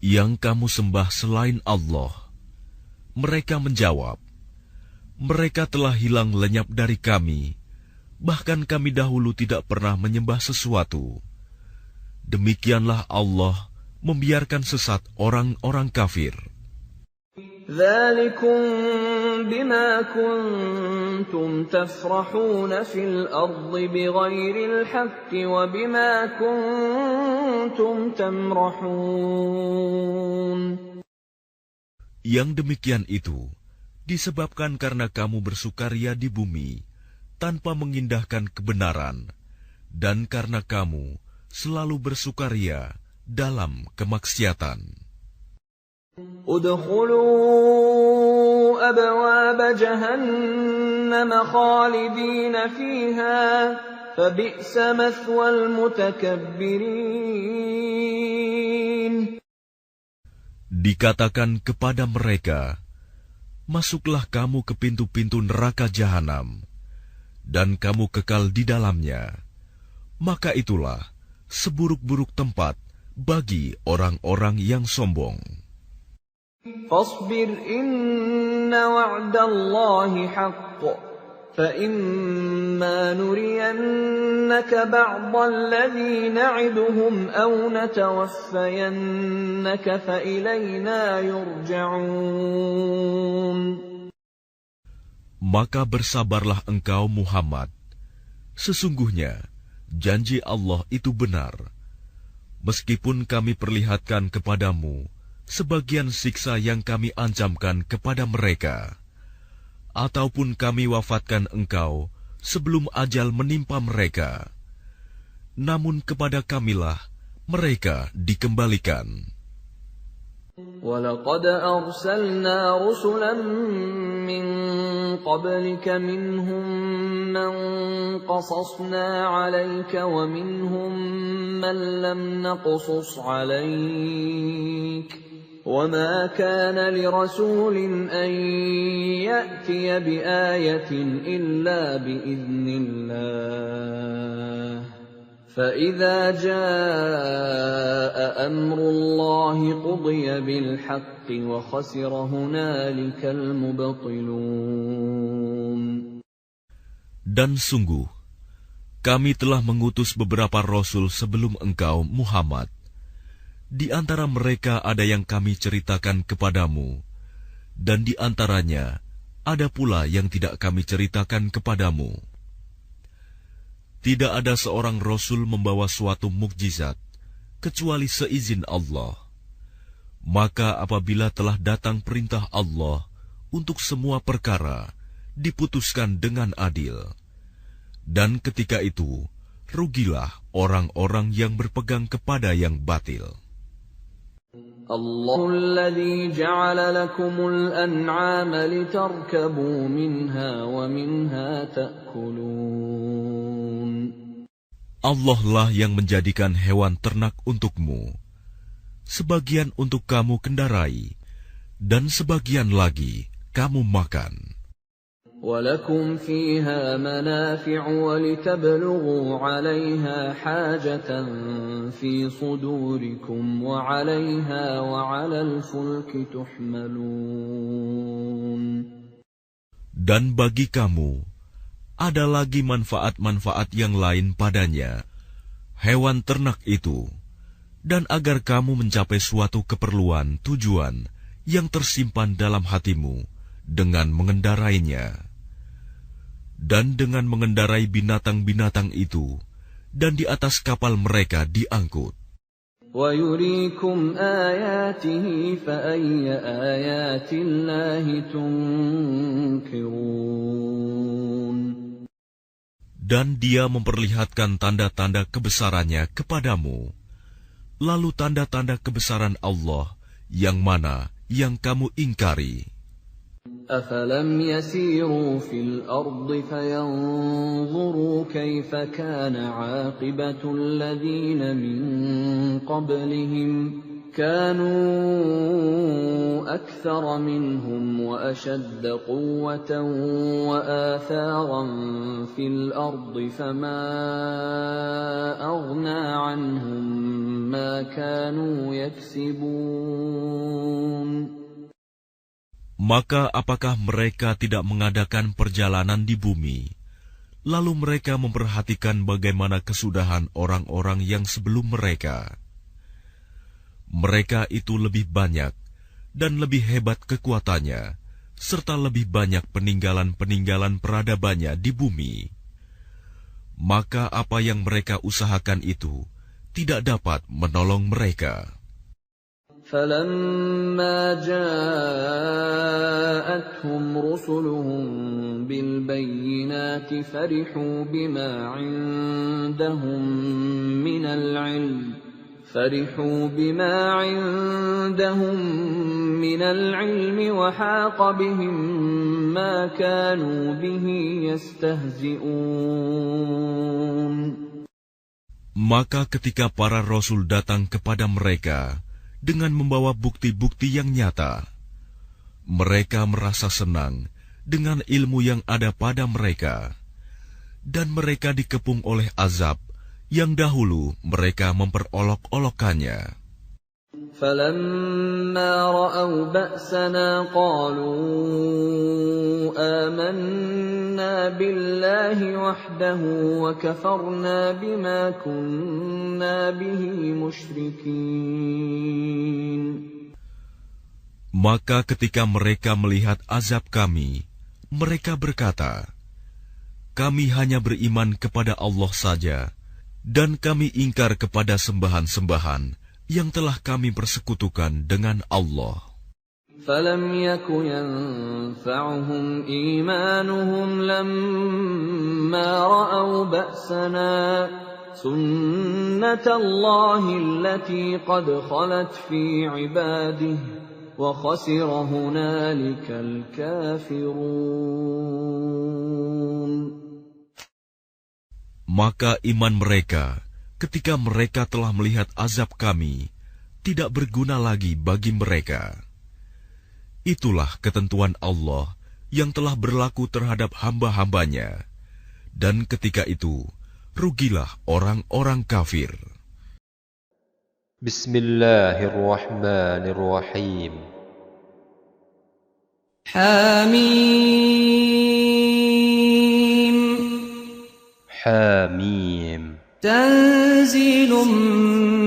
Speaker 2: Yang kamu sembah selain Allah. Mereka menjawab, mereka telah hilang lenyap dari kami, bahkan kami dahulu tidak pernah menyembah sesuatu. Demikianlah Allah membiarkan sesat orang-orang kafir.
Speaker 1: ذلكم بما كنتم تفرحون في الأرض بغير الحق وبما كنتم تمرحون.
Speaker 2: Yang demikian itu disebabkan karena kamu bersukaria di bumi tanpa mengindahkan kebenaran, dan karena kamu selalu bersukaria dalam kemaksiatan.
Speaker 1: ادخلوا أبواب جهنم خالدين فيها فبئس مثوى المتكبرين.
Speaker 2: Dikatakan kepada mereka, masuklah kamu ke pintu-pintu neraka jahanam, dan kamu kekal di dalamnya. Maka itulah seburuk-buruk tempat bagi orang-orang yang sombong.
Speaker 1: فاصبر إن وعد الله حق فإما نرينك بعض الذي نعدهم أو نتوفينك فإلينا يرجعون.
Speaker 2: Maka bersabarlah engkau Muhammad. Sesungguhnya janji Allah itu benar. Meskipun kami perlihatkan kepadamu sebagian siksa yang kami ancamkan kepada mereka, ataupun kami wafatkan engkau sebelum ajal menimpa mereka, namun kepada kamilah mereka dikembalikan.
Speaker 1: وَلَقَدْ أَرْسَلْنَا رُسُلًا مِّن قَبْلِكَ مِنْهُم مَّن قَصَصْنَا عَلَيْكَ وَمِنْهُم مَّن لَّمْ نَقْصُصْ عَلَيْكَ وَمَا كَانَ لِرَسُولٍ أَن يَأْتِيَ بِآيَةٍ إِلَّا بِإِذْنِ اللَّهِ فَإِذَا جَاءَ أَمْرُ اللَّهِ قُضِيَ بِالْحَقِّ وَخَسِرَ هُنَالِكَ الْمُبْطِلُونَ.
Speaker 2: Dan sungguh, kami telah mengutus beberapa rasul sebelum engkau, Muhammad. Di antara mereka ada yang kami ceritakan kepadamu, dan di antaranya ada pula yang tidak kami ceritakan kepadamu. Tidak ada seorang rasul membawa suatu mukjizat kecuali seizin Allah. Maka apabila telah datang perintah Allah untuk semua perkara diputuskan dengan adil, dan ketika itu rugilah orang-orang yang berpegang kepada yang batil.
Speaker 1: الله الذي جعل لكم الأنعام لتركبوا منها ومنها تأكلون.
Speaker 2: Allah lah yang menjadikan hewan ternak untukmu, sebagian untuk kamu kendarai, dan sebagian lagi kamu makan.
Speaker 1: وَلَكُمْ فِيهَا مَنَافِعُ وَلِتَبْلُغُوا عَلَيْهَا حَاجَةً فِي صُدُورِكُمْ وَعَلَيْهَا وَعَلَى الْفُلْكِ تُحْمَلُونَ. Dan
Speaker 2: bagi kamu ada lagi manfaat-manfaat yang lain padanya, hewan ternak itu, dan agar kamu mencapai suatu keperluan tujuan yang tersimpan dalam hatimu dengan mengendarainya. Dan dengan mengendarai binatang-binatang itu, dan di atas kapal mereka diangkut.
Speaker 1: وَيُرِيكُمْ آيَاتِهِ فَأَيَّ آيَاتِ اللَّهِ تُنْكِرُونَ.
Speaker 2: Dan Dia memperlihatkan tanda-tanda kebesarannya kepadamu. Lalu tanda-tanda kebesaran Allah yang mana yang kamu ingkari?
Speaker 1: أَفَلَمْ يَسِيرُوا فِي الْأَرْضِ فَيَنْظُرُوا كَيْفَ كَانَ عَاقِبَةُ الَّذِينَ مِنْ قَبْلِهِمْ كَانُوا أَكْثَرَ مِنْهُمْ وَأَشَدَّ قُوَّةً وَآثَارًا فِي الْأَرْضِ فَمَا أَغْنَى عَنْهُمْ مَا كَانُوا يَكْسِبُونَ.
Speaker 2: Maka apakah mereka tidak mengadakan perjalanan di bumi, lalu mereka memperhatikan bagaimana kesudahan orang-orang yang sebelum mereka? Mereka itu lebih banyak dan lebih hebat kekuatannya, serta lebih banyak peninggalan-peninggalan peradabannya di bumi. Maka apa yang mereka usahakan itu tidak dapat menolong mereka.
Speaker 1: فَلَمَّا جَاءَتْهُمْ رُسُلُهُم بِالْبَيِّنَاتِ فَرِحُوا بِمَا عِندَهُم مِّنَ الْعِلْمِ وَحَاقَ بِهِم مَّا كَانُوا بِهِ يَسْتَهْزِئُونَ.
Speaker 2: Maka ketika para rasul datang kepada mereka dengan membawa bukti-bukti yang nyata, mereka merasa senang dengan ilmu yang ada pada mereka, dan mereka dikepung oleh azab yang dahulu mereka memperolok-olokkannya.
Speaker 1: فَلَمَّا رَأَوْا بَأْسَنَا قَالُوا آمَنَّا بِاللَّهِ وَحْدَهُ وَكَفَرْنَا بِمَا كُنَّا بِهِ مُشْرِكِينَ.
Speaker 2: Maka ketika mereka melihat azab kami, mereka berkata, kami hanya beriman kepada Allah saja, dan kami ingkar kepada sembahan-sembahan yang telah kami persekutukan dengan Allah.
Speaker 1: فَلَمْ يَكُ يَنفَعُهُمْ إِيمَانُهُمْ لَمَّا رَأَوْا بَأْسَنَا سُنَّةَ اللَّهِ الَّتِي قَدْ خَلَتْ فِي عِبَادِهِ وَخَسِرَ هُنَالِكَ الْكَافِرُونَ.
Speaker 2: Maka iman mereka ketika mereka telah melihat azab kami tidak berguna lagi bagi mereka. Itulah ketentuan Allah yang telah berlaku terhadap hamba-hambanya, dan ketika itu rugilah orang-orang kafir.
Speaker 3: Bismillahirrahmanirrahim.
Speaker 4: Hamim.
Speaker 3: Hamim.
Speaker 4: Tanzilun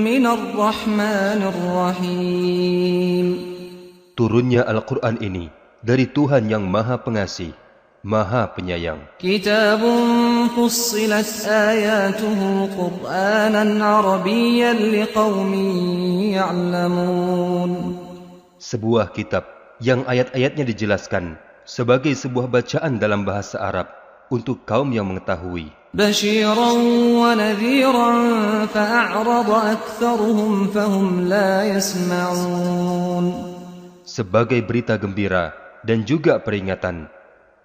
Speaker 4: minar rahmanir rahim.
Speaker 3: Turunnya Al-Quran ini dari Tuhan yang Maha Pengasih, Maha Penyayang.
Speaker 4: Kitabun fussilat ayatuhu Qur'anan Arabiyyan liqaumin ya'lamun.
Speaker 3: Sebuah kitab yang ayat-ayatnya dijelaskan sebagai sebuah bacaan dalam bahasa Arab untuk kaum yang mengetahui.
Speaker 4: بشيرا ونذيرا فأعرض أكثرهم فهم لا يسمعون.
Speaker 3: Sebagai berita gembira dan juga peringatan,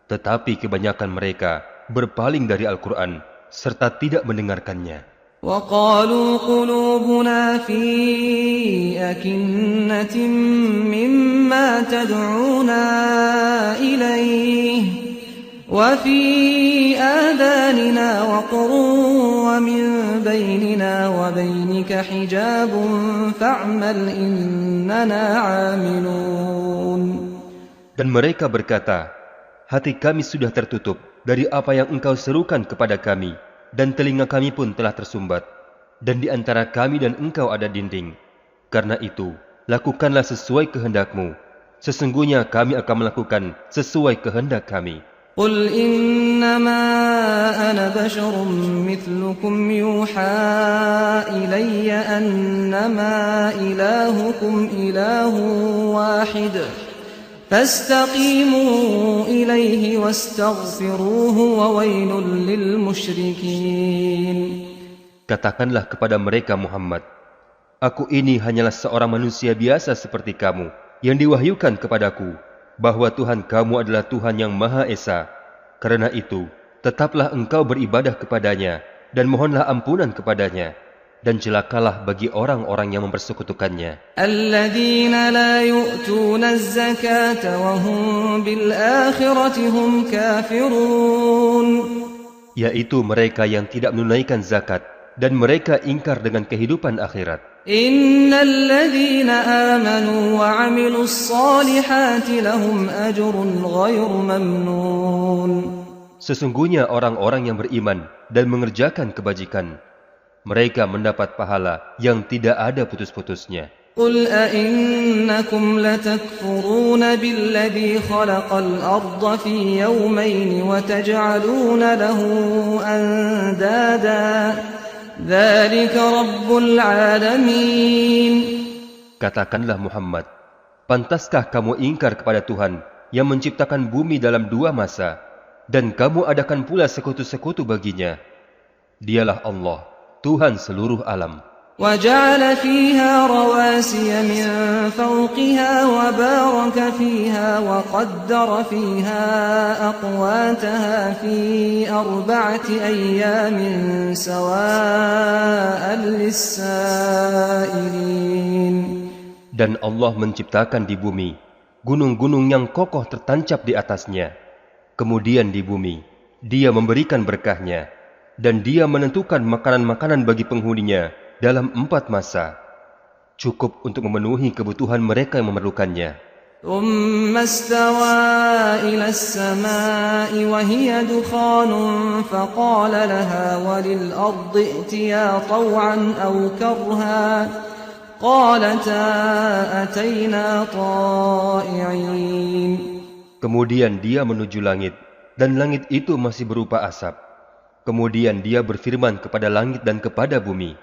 Speaker 3: tetapi kebanyakan mereka berpaling dari Al-Quran serta tidak mendengarkannya.
Speaker 4: وقالوا قلوبنا في أكنة مما تدعونا إليه وفي آذاننا وقر ومن بيننا وبينك حجاب فاعمل إننا عاملون.
Speaker 3: Dan mereka berkata, hati kami sudah tertutup dari apa yang engkau serukan kepada kami, dan telinga kami pun telah tersumbat, dan di antara kami dan engkau ada dinding. Karena itu, lakukanlah sesuai kehendakmu. Sesungguhnya kami akan melakukan sesuai kehendak kami.
Speaker 4: قل إنما أنا بشر مثلكم يوحى إلي أنما إلهكم إله واحد فاستقيموا إليه واستغفروه وويل للمشركين.
Speaker 3: Katakanlah kepada mereka Muhammad, aku ini hanyalah seorang manusia biasa seperti kamu, yang diwahyukan kepadaku bahwa Tuhan kamu adalah Tuhan yang Maha Esa. Karena itu, tetaplah engkau beribadah kepadanya dan mohonlah ampunan kepadanya, dan celakalah bagi orang-orang yang mempersekutukannya.
Speaker 4: Alladzina la yu'tuna az-zakata wa hum bil akhirati hum kafirun.
Speaker 3: Yaitu mereka yang tidak menunaikan zakat dan mereka ingkar dengan kehidupan akhirat.
Speaker 4: Innal ladzina amanu wa 'amilus solihati lahum ajrun ghairu mamnun.
Speaker 3: Sesungguhnya orang-orang yang beriman dan mengerjakan kebajikan, mereka mendapat pahala yang tidak ada putus-putusnya.
Speaker 4: Qul a'innakum latakfuruna billadzi khalaqal arda fi yawmayn wa taj'aluna lahu andada. Dzalika rabbul alamin.
Speaker 3: Katakanlah Muhammad, pantaskah kamu ingkar kepada Tuhan yang menciptakan bumi dalam 2 masa, dan kamu adakan pula sekutu-sekutu baginya? Dialah Allah, Tuhan seluruh alam.
Speaker 4: وَجَعَلَ فِيهَا رَوَاسِيَ مِنْ فَوْقِهَا وَبَارَكَ فِيهَا وَقَدَّرَ فِيهَا أَقْوَاتَهَا فِي 4 أَيَّامٍ سَوَاءً لِلسَّائِلِينَ.
Speaker 3: Dan Allah menciptakan di bumi gunung-gunung yang kokoh tertancap di atasnya. Kemudian di bumi, Dia memberikan berkahnya, dan Dia menentukan makanan-makanan bagi penghuninya dalam 4 masa, cukup untuk memenuhi kebutuhan mereka yang memerlukannya.
Speaker 4: ثُمَّ اسْتَوَى إِلَى السَّمَاءِ وَهِيَ دُخَانٌ فَقَالَ لَهَا وَلِلْأَرْضِ ائْتِيَا طَوْعًا أَوْ كَرْهًا قَالَتَا أَتَيْنَا طَائِعِينَ.
Speaker 3: Kemudian Dia menuju langit, dan langit itu masih berupa asap. Kemudian Dia berfirman kepada langit dan kepada bumi,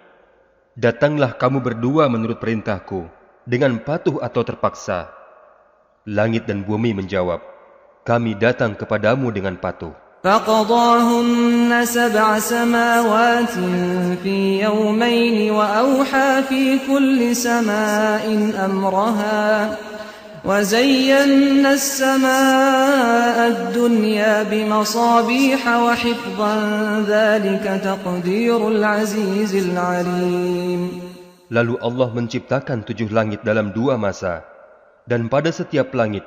Speaker 3: datanglah kamu berdua menurut perintahku, dengan patuh atau terpaksa. Langit dan bumi menjawab, kami datang kepadamu dengan patuh.
Speaker 4: فَقَضَاهُنَّ 7 سَمَاوَاتٍ فِي يَوْمَيْنِ وَأَوْحَى فِي كُلِّ سَمَاءٍ أَمْرَهَا وَزَيَّنَّا السَّمَاءَ الدُّنْيَا بِمَصَابِيحَ وَحِفْظًا ذَلِكَ تَقْدِيرُ الْعَزِيزِ الْعَلِيمِ.
Speaker 3: Lalu Allah menciptakan 7 langit dalam 2 masa, dan pada setiap langit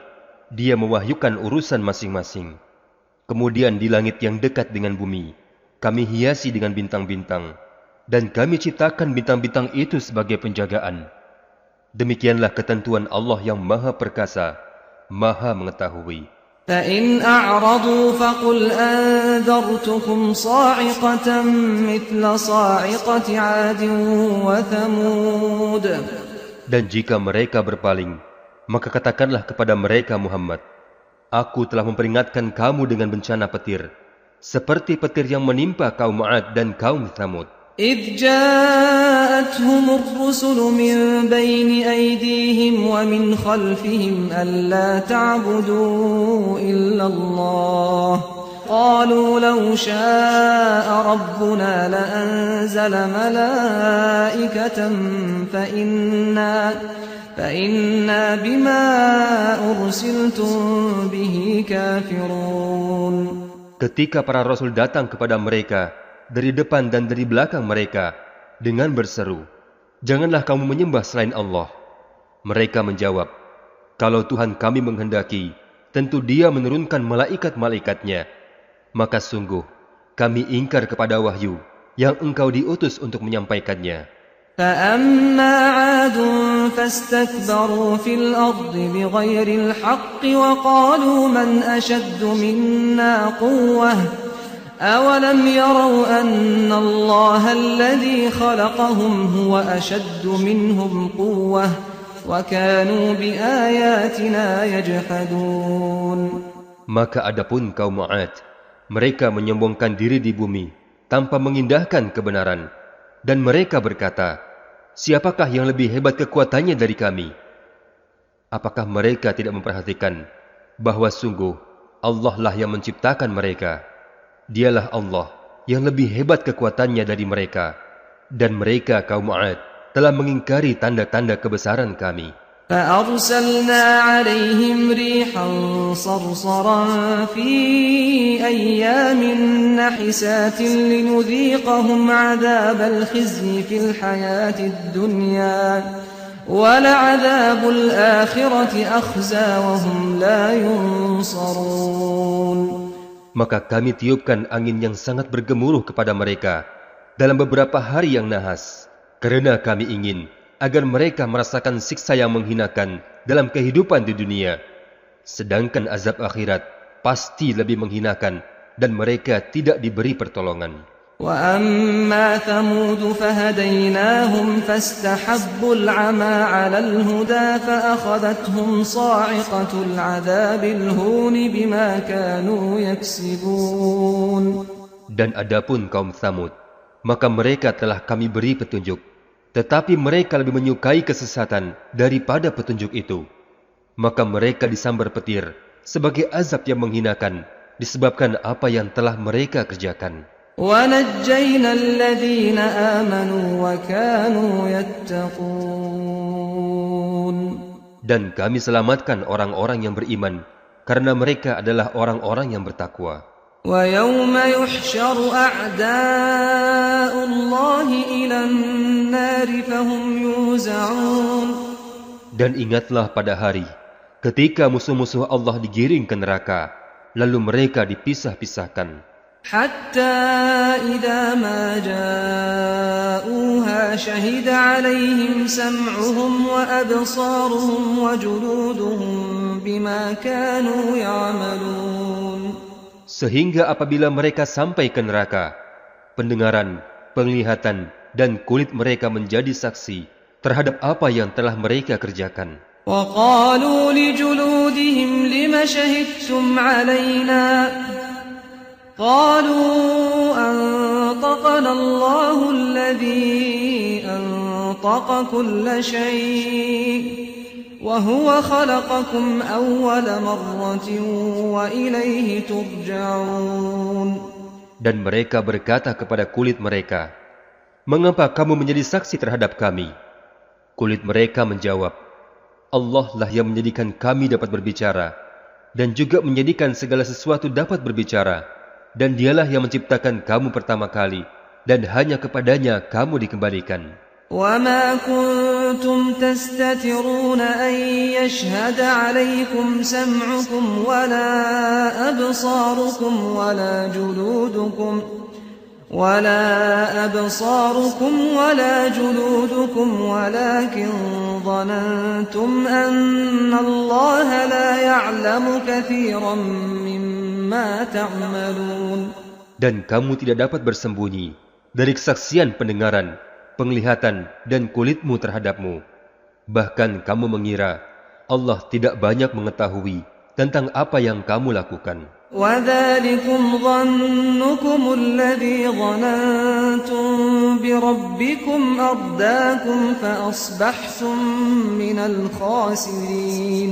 Speaker 3: Dia mewahyukan urusan masing-masing. Kemudian di langit yang dekat dengan bumi, kami hiasi dengan bintang-bintang, dan kami ciptakan bintang-bintang itu sebagai penjagaan. Demikianlah ketentuan Allah yang Maha Perkasa, Maha Mengetahui.
Speaker 4: فَإِنْ أَعْرَضُوا فَقُلْ أَنذَرْتُكُمْ صَاعِقَةً مِثْلَ صَاعِقَةِ عَادٍ وَثَمُودَ.
Speaker 3: Dan jika mereka berpaling, maka katakanlah kepada mereka Muhammad, aku telah memperingatkan kamu dengan bencana petir, seperti petir yang menimpa kaum 'Ad dan kaum Thamud.
Speaker 4: إِذْ جَاءَتْهُمُ الرُّسُلُ مِنْ بَيْنِ أَيْدِيهِمْ وَمِنْ خَلْفِهِمْ أَلَّا تَعْبُدُوا إِلَّا اللَّهَ وقالوا لو شاء ربنا لأنزل ملائكة فإنا بما أرسلتم به كافرون.
Speaker 3: Ketika para rasul datang kepada mereka dari depan dan dari belakang mereka dengan berseru, "Janganlah kamu menyembah selain Allah." Mereka menjawab, "Kalau Tuhan kami menghendaki, tentu Dia menurunkan malaikat-malaikatnya. Maka sungguh kami ingkar kepada wahyu yang engkau diutus untuk menyampaikannya."
Speaker 4: فَأَمَّا عَادٌ فَاسْتَكْبَرُوا فِي الْأَرْضِ بِغَيْرِ الْحَقِّ وَقَالُوا مَنْ أَشَدُّ مِنَّا قُوَّةً أَوَلَمْ يَرَوْا أَنَّ اللَّهَ الَّذِي خَلَقَهُمْ هُوَ أَشَدُّ مِنْهُمْ قُوَّةً وَكَانُوا بِآيَاتِنَا يَجْحَدُونَ.
Speaker 3: Maka adapun kaum 'Ad, mereka menyombongkan diri di bumi tanpa mengindahkan kebenaran. Dan mereka berkata, "Siapakah yang lebih hebat kekuatannya dari kami?" Apakah mereka tidak memperhatikan bahwa sungguh Allah lah yang menciptakan mereka? Dialah Allah yang lebih hebat kekuatannya dari mereka. Dan mereka kaum 'Ad telah mengingkari tanda-tanda kebesaran kami.
Speaker 4: فَأَرْسَلْنَا عَلَيْهِمْ رِيحًا صَرْصَرًا فِي أَيَّامٍ نَحِسَاتٍ لِنُذِيقَهُمْ عَذَابَ الْخِزْيِ فِي الْحَيَاةِ الدُّنْيَا وَلَعَذَابُ الْآخِرَةِ أَخْزَىٰ وَهُمْ لَا يُنصَرُونَ.
Speaker 3: Maka kami tiupkan angin yang sangat bergemuruh kepada mereka dalam beberapa hari yang nahas, karena kami ingin agar mereka merasakan siksa yang menghinakan dalam kehidupan di dunia. Sedangkan azab akhirat pasti lebih menghinakan dan mereka tidak diberi pertolongan.
Speaker 4: وَأَمَّا ثَمُودُ فَهَدَيْنَاهُمْ فَاسْتَحَبُّوا الْعَمَى عَلَى الْهُدَى فَأَخَذَتْهُمْ صَاعِقَةُ الْعَذَابِ الْهُونِ بِمَا كَانُوا يَكْسِبُونَ. Dan
Speaker 3: adapun kaum Tsamud, maka mereka telah kami beri petunjuk, tetapi mereka lebih menyukai kesesatan daripada petunjuk itu. Maka mereka disambar petir sebagai azab yang menghinakan disebabkan apa yang telah mereka kerjakan.
Speaker 4: وَنَجَّيْنَا الَّذِينَ آمَنُوا وَكَانُوا يَتَّقُونَ.
Speaker 3: Dan kami selamatkan orang-orang yang beriman karena mereka adalah orang-orang yang bertakwa.
Speaker 4: وَيَوْمَ يُحْشَرُ أَعْدَاءُ اللَّهِ إِلَى النَّارِ فَهُمْ يُوزَعُونَ.
Speaker 3: Dan ingatlah pada hari ketika musuh-musuh Allah digiring ke neraka, lalu mereka dipisah-pisahkan.
Speaker 4: حَتَّى إِذَا مَا جَاءُوهَا شَهِدَ عَلَيْهِمْ سَمْعُهُمْ وَأَبْصَارُهُمْ وَجُلُودُهُمْ بِمَا كَانُوا يَعْمَلُونَ.
Speaker 3: Sehingga apabila mereka sampai ke neraka, pendengaran, penglihatan, dan kulit mereka menjadi saksi terhadap apa yang telah mereka kerjakan.
Speaker 4: وَقَالُوا لِجُلُودِهِمْ لِمَ شَهِدتُّمْ عَلَيْنَا قَالُوا أَنطَقَنَا اللَّهُ الَّذِي أَنطَقَ كُلَّ شَيْءٍ وَهُوَ خَلَقَكُمْ أَوَّلَ مَرَّةٍ وَإِلَيْهِ تُرْجَعُونَ.
Speaker 3: Dan mereka berkata kepada kulit mereka, "Mengapa kamu menjadi saksi terhadap kami?" Kulit mereka menjawab, "Allah lah yang menjadikan kami dapat berbicara, dan juga menjadikan segala sesuatu dapat berbicara, dan Dialah yang menciptakan kamu pertama kali, dan hanya kepadanya kamu dikembalikan."
Speaker 4: وَمَا كُنْتُمْ تَسْتَتِرُونَ أَنْ يَشْهَدَ عَلَيْكُمْ سَمْعُكُمْ وَلَا أَبْصَارُكُمْ وَلَا جُلُودُكُمْ وَلَكِنْ ظَنَنْتُمْ أَنَّ اللَّهَ لَا يَعْلَمُ كَثِيرًا مِّمَّا تَعْمَلُونَ.
Speaker 3: Dan kamu tidak dapat bersembunyi dari kesaksian pendengaran, penglihatan, dan kulitmu terhadapmu. Bahkan kamu mengira Allah tidak banyak mengetahui tentang apa yang kamu lakukan.
Speaker 4: وَذَلِكُمْ ظَنُّكُمُ الَّذِي ظَنَنْتُمْ بِرَبِّكُمْ أَرْدَاكُمْ فَأَصْبَحْتُمْ مِنَ الْخَاسِرِينَ.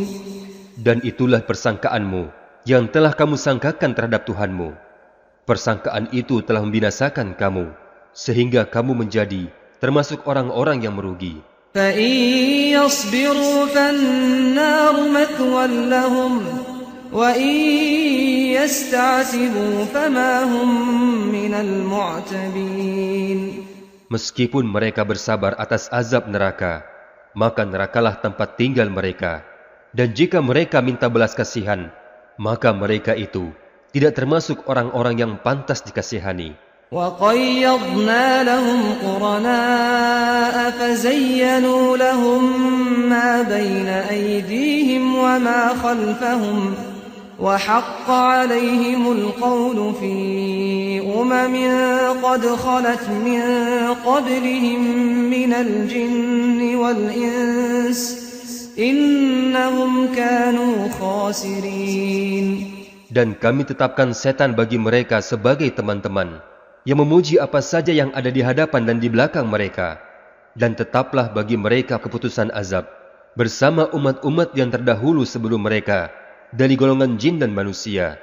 Speaker 3: Dan itulah persangkaanmu yang telah kamu sangkakan terhadap Tuhanmu. Persangkaan itu telah membinasakan kamu, sehingga kamu menjadi termasuk orang-orang yang merugi.
Speaker 4: فَإِن يَصْبِرُوا فَالنَّارُ مَثْوًى لَهُمْ وَإِن يَسْتَعْتِبُوا فَمَا هُمْ مِنَ الْمُعْتَبِينَ.
Speaker 3: Meskipun mereka bersabar atas azab neraka, maka nerakalah tempat tinggal mereka. Dan jika mereka minta belas kasihan, maka mereka itu tidak termasuk orang-orang yang pantas dikasihani.
Speaker 4: وَقَيَّضْنَا لَهُمْ قُرَنَاءَ فَزَيَّنُوا لَهُم مَّا بَيْنَ أَيْدِيهِمْ وَمَا خَلْفَهُمْ وَحَقَّ عَلَيْهِمُ الْقَوْلُ فِي أُمَمٍ قَدْ خَلَتْ مِن قَبْلِهِم مِّنَ الْجِنِّ وَالْإِنسِ إِنَّهُمْ كَانُوا خَاسِرِينَ.
Speaker 3: Dan kami tetapkan setan bagi mereka sebagai teman-teman, yang memuji apa saja yang ada di hadapan dan di belakang mereka. Dan tetaplah bagi mereka keputusan azab, bersama umat-umat yang terdahulu sebelum mereka, dari golongan jin dan manusia.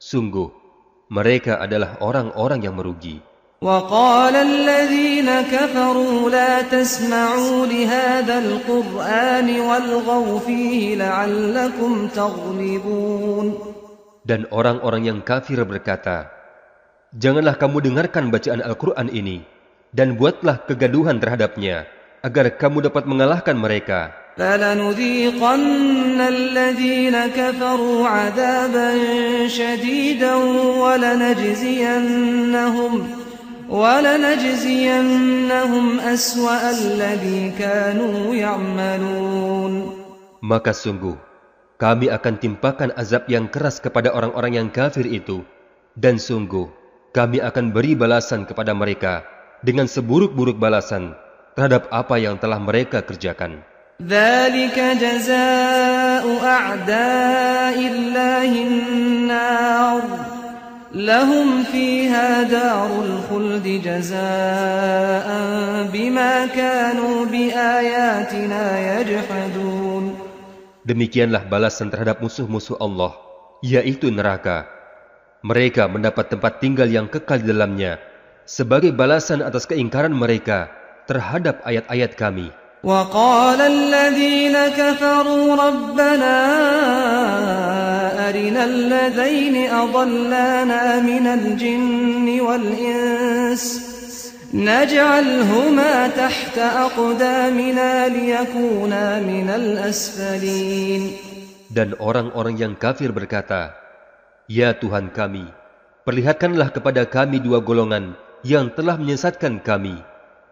Speaker 3: Sungguh, mereka adalah orang-orang yang merugi.
Speaker 4: وَقَالَ الَّذِينَ كَفَرُوا لَا تَسْمَعُوا لِهَذَا الْقُرْآنِ وَالْغَوْا فِيهِ لَعَلَّكُمْ تَغْلِبُونَ.
Speaker 3: Dan orang-orang yang kafir berkata, janganlah kamu dengarkan bacaan Al-Quran ini, dan buatlah kegaduhan terhadapnya, agar kamu dapat mengalahkan mereka.
Speaker 4: فَلَنُذِيقَنَّ الَّذِينَ كَفَرُوا عَذَابًا شَدِيدًا وَلَنَجْزِيَنَّهُمْ أَسْوَأَ الَّذِي كَانُوا يَعْمَلُونَ.
Speaker 3: Maka sungguh, kami akan timpakan azab yang keras kepada orang-orang yang kafir itu, dan sungguh, kami akan beri balasan kepada mereka dengan seburuk-buruk balasan terhadap apa yang telah mereka kerjakan.
Speaker 4: ذَلِكَ جَزَاءُ أَعْدَاءِ اللَّهِ النَّارُ لَهُمْ فِيهَا دَارُ الْخُلْدِ جَزَاءً بِمَا كَانُوا بِآيَاتِنَا يَجْحَدُونَ.
Speaker 3: Demikianlah balasan terhadap musuh-musuh Allah, yaitu neraka. Mereka mendapat tempat tinggal yang kekal di dalamnya, sebagai balasan atas keingkaran mereka terhadap ayat-ayat kami.
Speaker 4: وَقَالَ الَّذِينَ كَفَرُوا رَبَّنَا أَرِنَا الَّذَيْنِ أَضَلَّانَا مِنَ الْجِنِّ وَالْإِنسِ نَجْعَلْهُمَا تَحْتَ أَقْدَامِنَا لِيَكُونَا مِنَ الْأَسْفَلِينَ.
Speaker 3: Dan orang-orang yang kafir berkata, ya Tuhan kami, perlihatkanlah kepada kami dua golongan yang telah menyesatkan kami,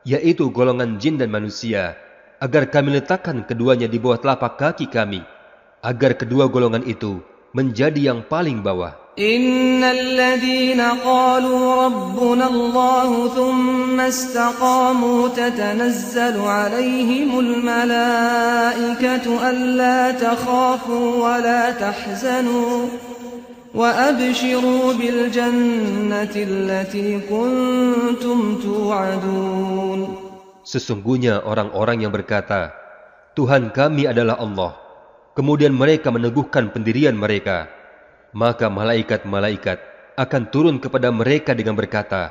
Speaker 3: yaitu golongan jin dan manusia, agar kami letakkan keduanya di bawah telapak kaki kami, agar kedua golongan itu menjadi yang paling bawah.
Speaker 4: Innal ladzina qalu rabbuna Allah thumma istaqamu tatanazzalu alaihimul malaikatu alla takhafu wa la tahzanu wa abshiru bil jannati allati kuntum tu'adun.
Speaker 3: Sesungguhnya orang-orang yang berkata, Tuhan kami adalah Allah, kemudian mereka meneguhkan pendirian mereka, maka malaikat-malaikat akan turun kepada mereka dengan berkata,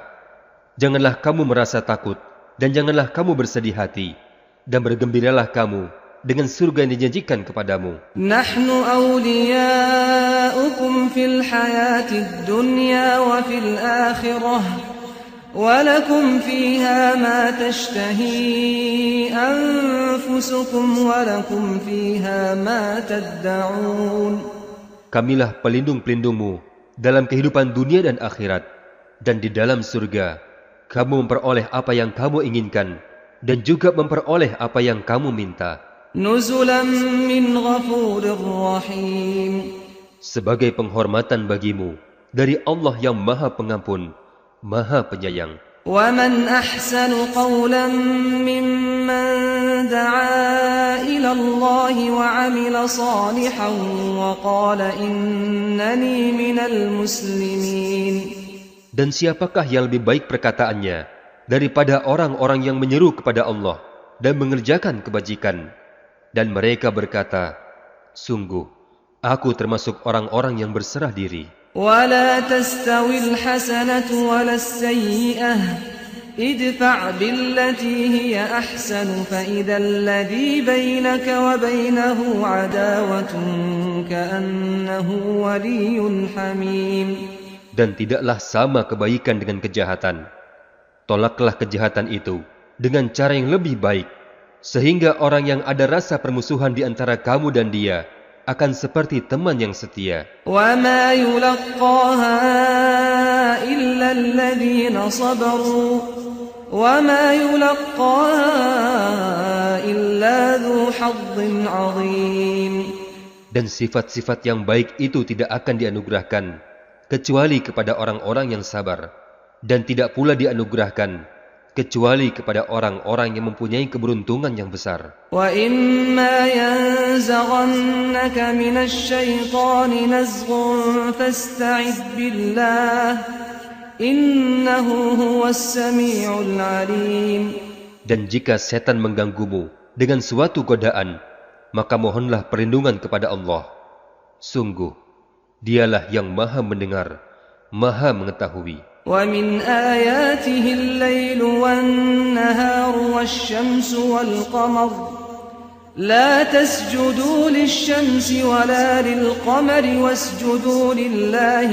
Speaker 3: janganlah kamu merasa takut dan janganlah kamu bersedih hati, dan bergembiralah kamu dengan surga yang dijanjikan kepadamu.
Speaker 4: Nahnu awliya'ukum fil hayatid dunya wa fil akhirah wa lakum fiha ma tashtahi anfusukum wa lakum fiha ma tad'un.
Speaker 3: Kamilah pelindung-pelindungmu dalam kehidupan dunia dan akhirat, dan di dalam surga kamu memperoleh apa yang kamu inginkan dan juga memperoleh apa yang kamu minta.
Speaker 4: Nuzulan min ghafurir rahim.
Speaker 3: Sebagai penghormatan bagimu dari Allah yang Maha Pengampun, Maha Penyayang.
Speaker 4: Wa man ahsanu qawlan mimman da'a ila Allah wa 'amila salihan wa qala innani minal muslimin.
Speaker 3: Dan siapakah yang lebih baik perkataannya daripada orang-orang yang menyeru kepada Allah dan mengerjakan kebajikan, dan mereka berkata, sungguh Aku termasuk orang-orang yang berserah diri.
Speaker 4: ولا تستوي الحسنة ولا السيئة ادفع بالتي هي أحسن فإذا الذي بينك وبينه عداوة كأنه ولي حميم.
Speaker 3: Dan tidaklah sama kebaikan dengan kejahatan. Tolaklah kejahatan itu dengan cara yang lebih baik, sehingga orang yang ada rasa permusuhan di antara kamu dan dia akan seperti teman yang setia.
Speaker 4: وما يلقاها إلا الذين صبروا وما يلقاها إلا ذو حظ عظيم.
Speaker 3: Dan sifat-sifat yang baik itu tidak akan dianugerahkan kecuali kepada orang-orang yang sabar, dan tidak pula dianugerahkan kecuali kepada orang-orang yang mempunyai keberuntungan yang besar.
Speaker 4: وَإِمَّا يَنزَغَنَّكَ مِنَ الشَّيْطَانِ نَزْغٌ فَاسْتَعِذْ بِاللَّهِ إِنَّهُ هُوَ السَّمِيعُ الْعَلِيمُ.
Speaker 3: Dan jika setan mengganggumu dengan suatu godaan, maka mohonlah perlindungan kepada Allah. Sungguh, Dialah yang Maha mendengar, Maha mengetahui.
Speaker 4: وَمِنْ آيَاتِهِ اللَّيْلُ وَالنَّهَارُ وَالشَّمْسُ وَالْقَمَرُ لَا تَسْجُدُوا لِلشَّمْسِ وَلَا لِلْقَمَرِ وَاسْجُدُوا لِلَّهِ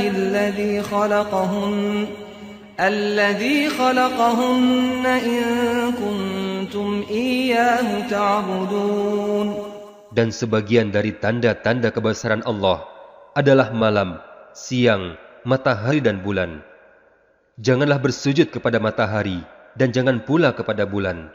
Speaker 4: الَّذِي خَلَقَهُنَّ إِن كُنتُمْ إِيَّاهُ تَعْبُدُونَ.
Speaker 3: Dan sebagian dari tanda-tanda kebesaran Allah adalah malam, siang, matahari dan bulan. Janganlah bersujud kepada matahari dan jangan pula kepada bulan,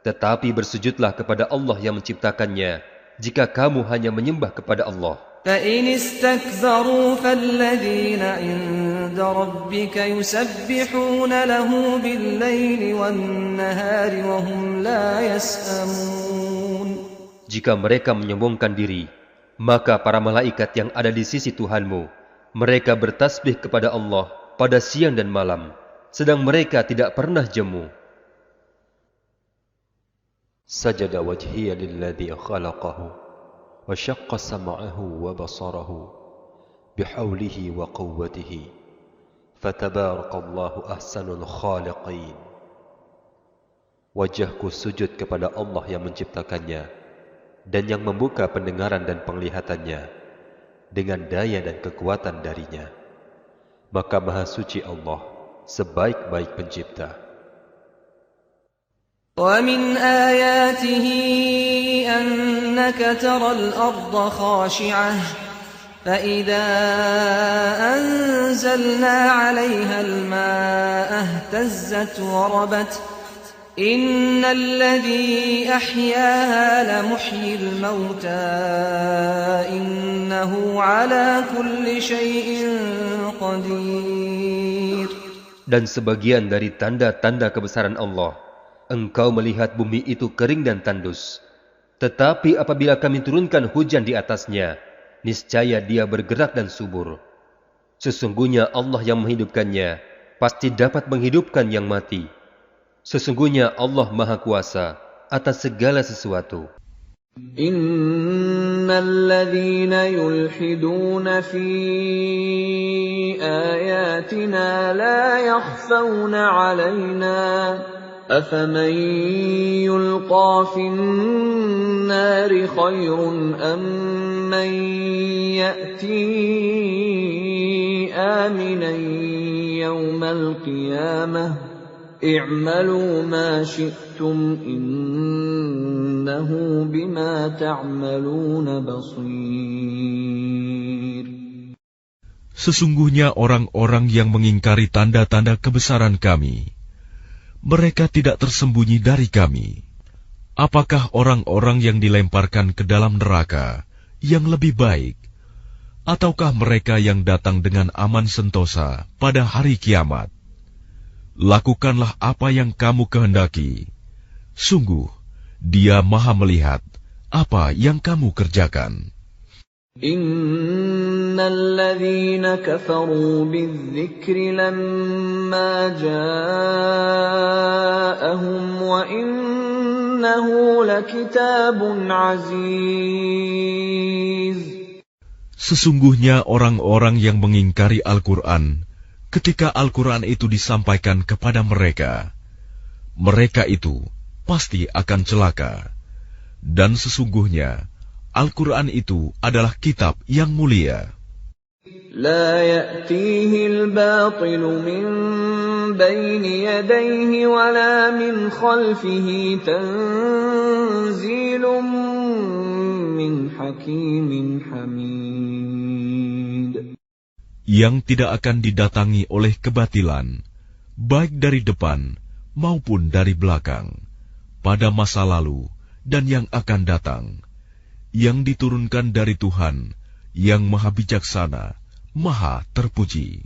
Speaker 3: tetapi bersujudlah kepada Allah yang menciptakannya jika kamu hanya menyembah kepada Allah.
Speaker 4: فَإِنِ اسْتَكْبَرُوا فَالَّذِينَ عِندَ رَبِّكَ يُسَبِّحُونَ لَهُ بِاللَّيْلِ وَالنَّهَارِ وَهُمْ لَا يَسْأَمُونَ.
Speaker 3: Jika mereka menyombongkan diri, maka para malaikat yang ada di sisi Tuhanmu, mereka bertasbih kepada Allah pada siang dan malam, sedang mereka tidak pernah jemu.
Speaker 5: Sajada wajhiya lilladzi khalaqahu wa syaqqa sam'ahu wa basarahu bihaulihi wa quwwatihi fatabarakallahu ahsanul khaliqin. Wajahku sujud kepada Allah yang menciptakannya dan yang membuka pendengaran dan penglihatannya dengan daya dan kekuatan darinya. Maka Maha Suci Allah, sebaik-baik pencipta.
Speaker 4: وَمِنْ آيَاتِهِ أَنَّكَ تَرَى الْأَرْضَ خَاشِعَةً فَإِذَا أَنزَلْنَا عَلَيْهَا الْمَاءَ اهْتَزَّتْ وَرَبَتْ إِنَّ الَّذِي أَحْيَاهَا لَمُحْيِي الْمَوْتَى إِنَّهُ عَلَى كُلِّ شَيْءٍ قَدِيرٌ.
Speaker 3: Dan sebagian dari tanda-tanda kebesaran Allah, engkau melihat bumi itu kering dan tandus. Tetapi apabila kami turunkan hujan di atasnya, niscaya dia bergerak dan subur. Sesungguhnya Allah yang menghidupkannya pasti dapat menghidupkan yang mati. Sesungguhnya Allah Maha Kuasa atas segala sesuatu.
Speaker 1: Innalladzina yulhiduna fi ayatina la yakhfawna 'alaina afaman yulqa fin nari khairun amman ya'ti aminan yawmal qiyamah i'malu ma syi'tum innahu bima ta'maluna basir.
Speaker 2: Sesungguhnya orang-orang yang mengingkari tanda-tanda kebesaran kami, mereka tidak tersembunyi dari kami. Apakah orang-orang yang dilemparkan ke dalam neraka yang lebih baik, ataukah mereka yang datang dengan aman sentosa pada hari kiamat? Lakukanlah apa yang kamu kehendaki. Sungguh, Dia Maha melihat apa yang kamu kerjakan.
Speaker 1: Innalladzina kafaru bidzikri lamma ja'ahum wa innahu lakitabun aziz.
Speaker 2: Sesungguhnya orang-orang yang mengingkari Al-Quran, ketika Al-Quran itu disampaikan kepada mereka, mereka itu pasti akan celaka. Dan sesungguhnya Al-Quran itu adalah kitab yang mulia.
Speaker 1: لا يأتيه الباطل من بين يديه ولا من خلفه تنزيل من حكيم حميد.
Speaker 2: Yang tidak akan didatangi oleh kebatilan, baik dari depan maupun dari belakang, pada masa lalu dan yang akan datang, yang diturunkan dari Tuhan yang Maha Bijaksana, Maha Terpuji.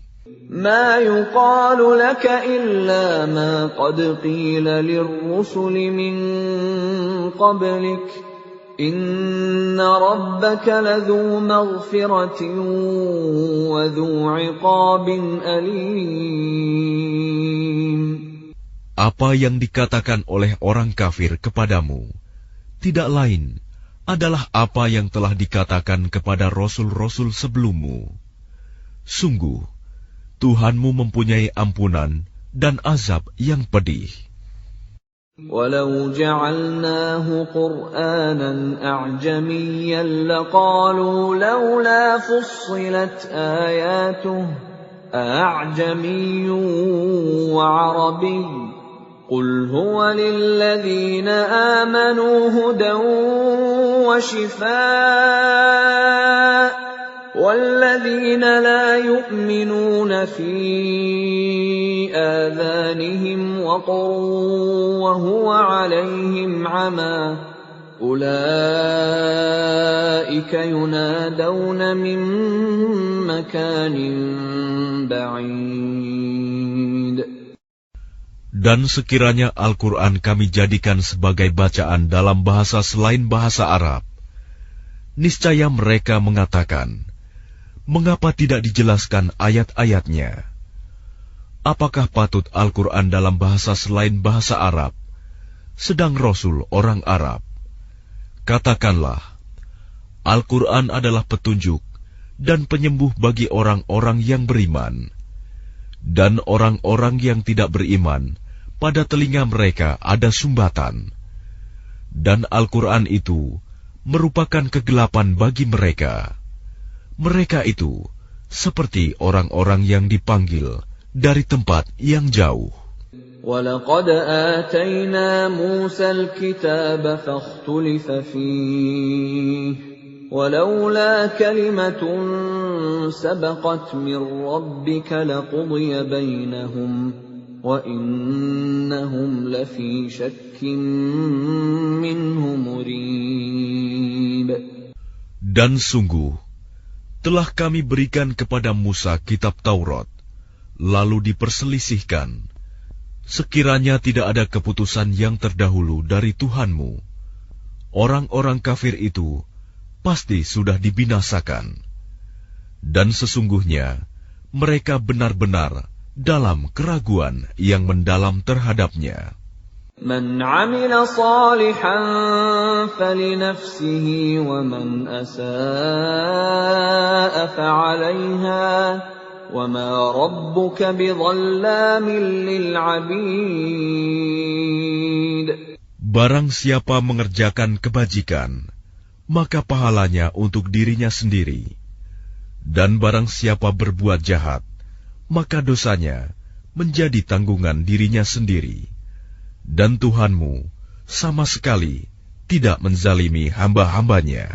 Speaker 1: ما يقال لك إلا ما قد قيل للرسل من قبلك إن ربك لذو مغفرة وذو عقاب أليم.
Speaker 2: Apa yang dikatakan oleh orang kafir kepadamu tidak lain adalah apa yang telah dikatakan kepada rasul-rasul sebelummu. Sungguh, Tuhanmu mempunyai ampunan dan azab yang pedih.
Speaker 1: وَلَوْ جَعَلْنَاهُ قُرْآنًا أَعْجَمِيًّا لَقَالُوا لَوْلَا فُصِّلَتْ آيَاتُهُ أَأَعْجَمِيٌّ وَعَرَبِيٌّ قُلْ هُوَ لِلَّذِينَ آمَنُوا هُدًى وَشِفَاءٌ وَالَّذِينَ لَا يُؤْمِنُونَ فِي آذَانِهِمْ وَقْرٌ وَهُوَ عَلَيْهِمْ عَمًى أُولَئِكَ يُنَادَوْنَ مِن مَّكَانٍ بَعِيدٍ.
Speaker 2: Dan sekiranya Al-Quran kami jadikan sebagai bacaan dalam bahasa selain bahasa Arab, niscaya mereka mengatakan, mengapa tidak dijelaskan ayat-ayatnya? Apakah patut Al-Quran dalam bahasa selain bahasa Arab, sedang Rasul orang Arab? Katakanlah, Al-Quran adalah petunjuk dan penyembuh bagi orang-orang yang beriman. Dan orang-orang yang tidak beriman, pada telinga mereka ada sumbatan. Dan Al-Quran itu merupakan kegelapan bagi mereka. Mereka itu seperti orang-orang yang dipanggil dari tempat yang jauh.
Speaker 1: وَلَقَدْ آتَيْنَا مُوسَى الْكِتَابَ فَاخْتُلِفَ فِيهِ وَلَوْلَا كَلِمَةٌ سَبَقَتْ مِنْ رَبِّكَ لَقُضِيَ بَيْنَهُمْ وَإِنَّهُمْ لَفِي شَكٍّ مِّنْهُ مُرِيبٍ.
Speaker 2: Dan sungguh, telah kami berikan kepada Musa kitab Taurat, lalu diperselisihkan. Sekiranya tidak ada keputusan yang terdahulu dari Tuhanmu, orang-orang kafir itu pasti sudah dibinasakan. Dan sesungguhnya, mereka benar-benar dalam keraguan yang mendalam terhadapnya.
Speaker 1: مَنْ عَمِلَ صَالِحًا فَلِنَفْسِهِ وَمَنْ أَسَاءَ فَعَلَيْهَا وَمَا رَبُّكَ بِظَلَّامٍ لِلْعَبِيدِ.
Speaker 2: Barang siapa mengerjakan kebajikan, maka pahalanya untuk dirinya sendiri. Dan barang siapa berbuat jahat, maka dosanya menjadi tanggungan dirinya sendiri. Dan Tuhanmu sama sekali tidak menzalimi hamba-hambanya.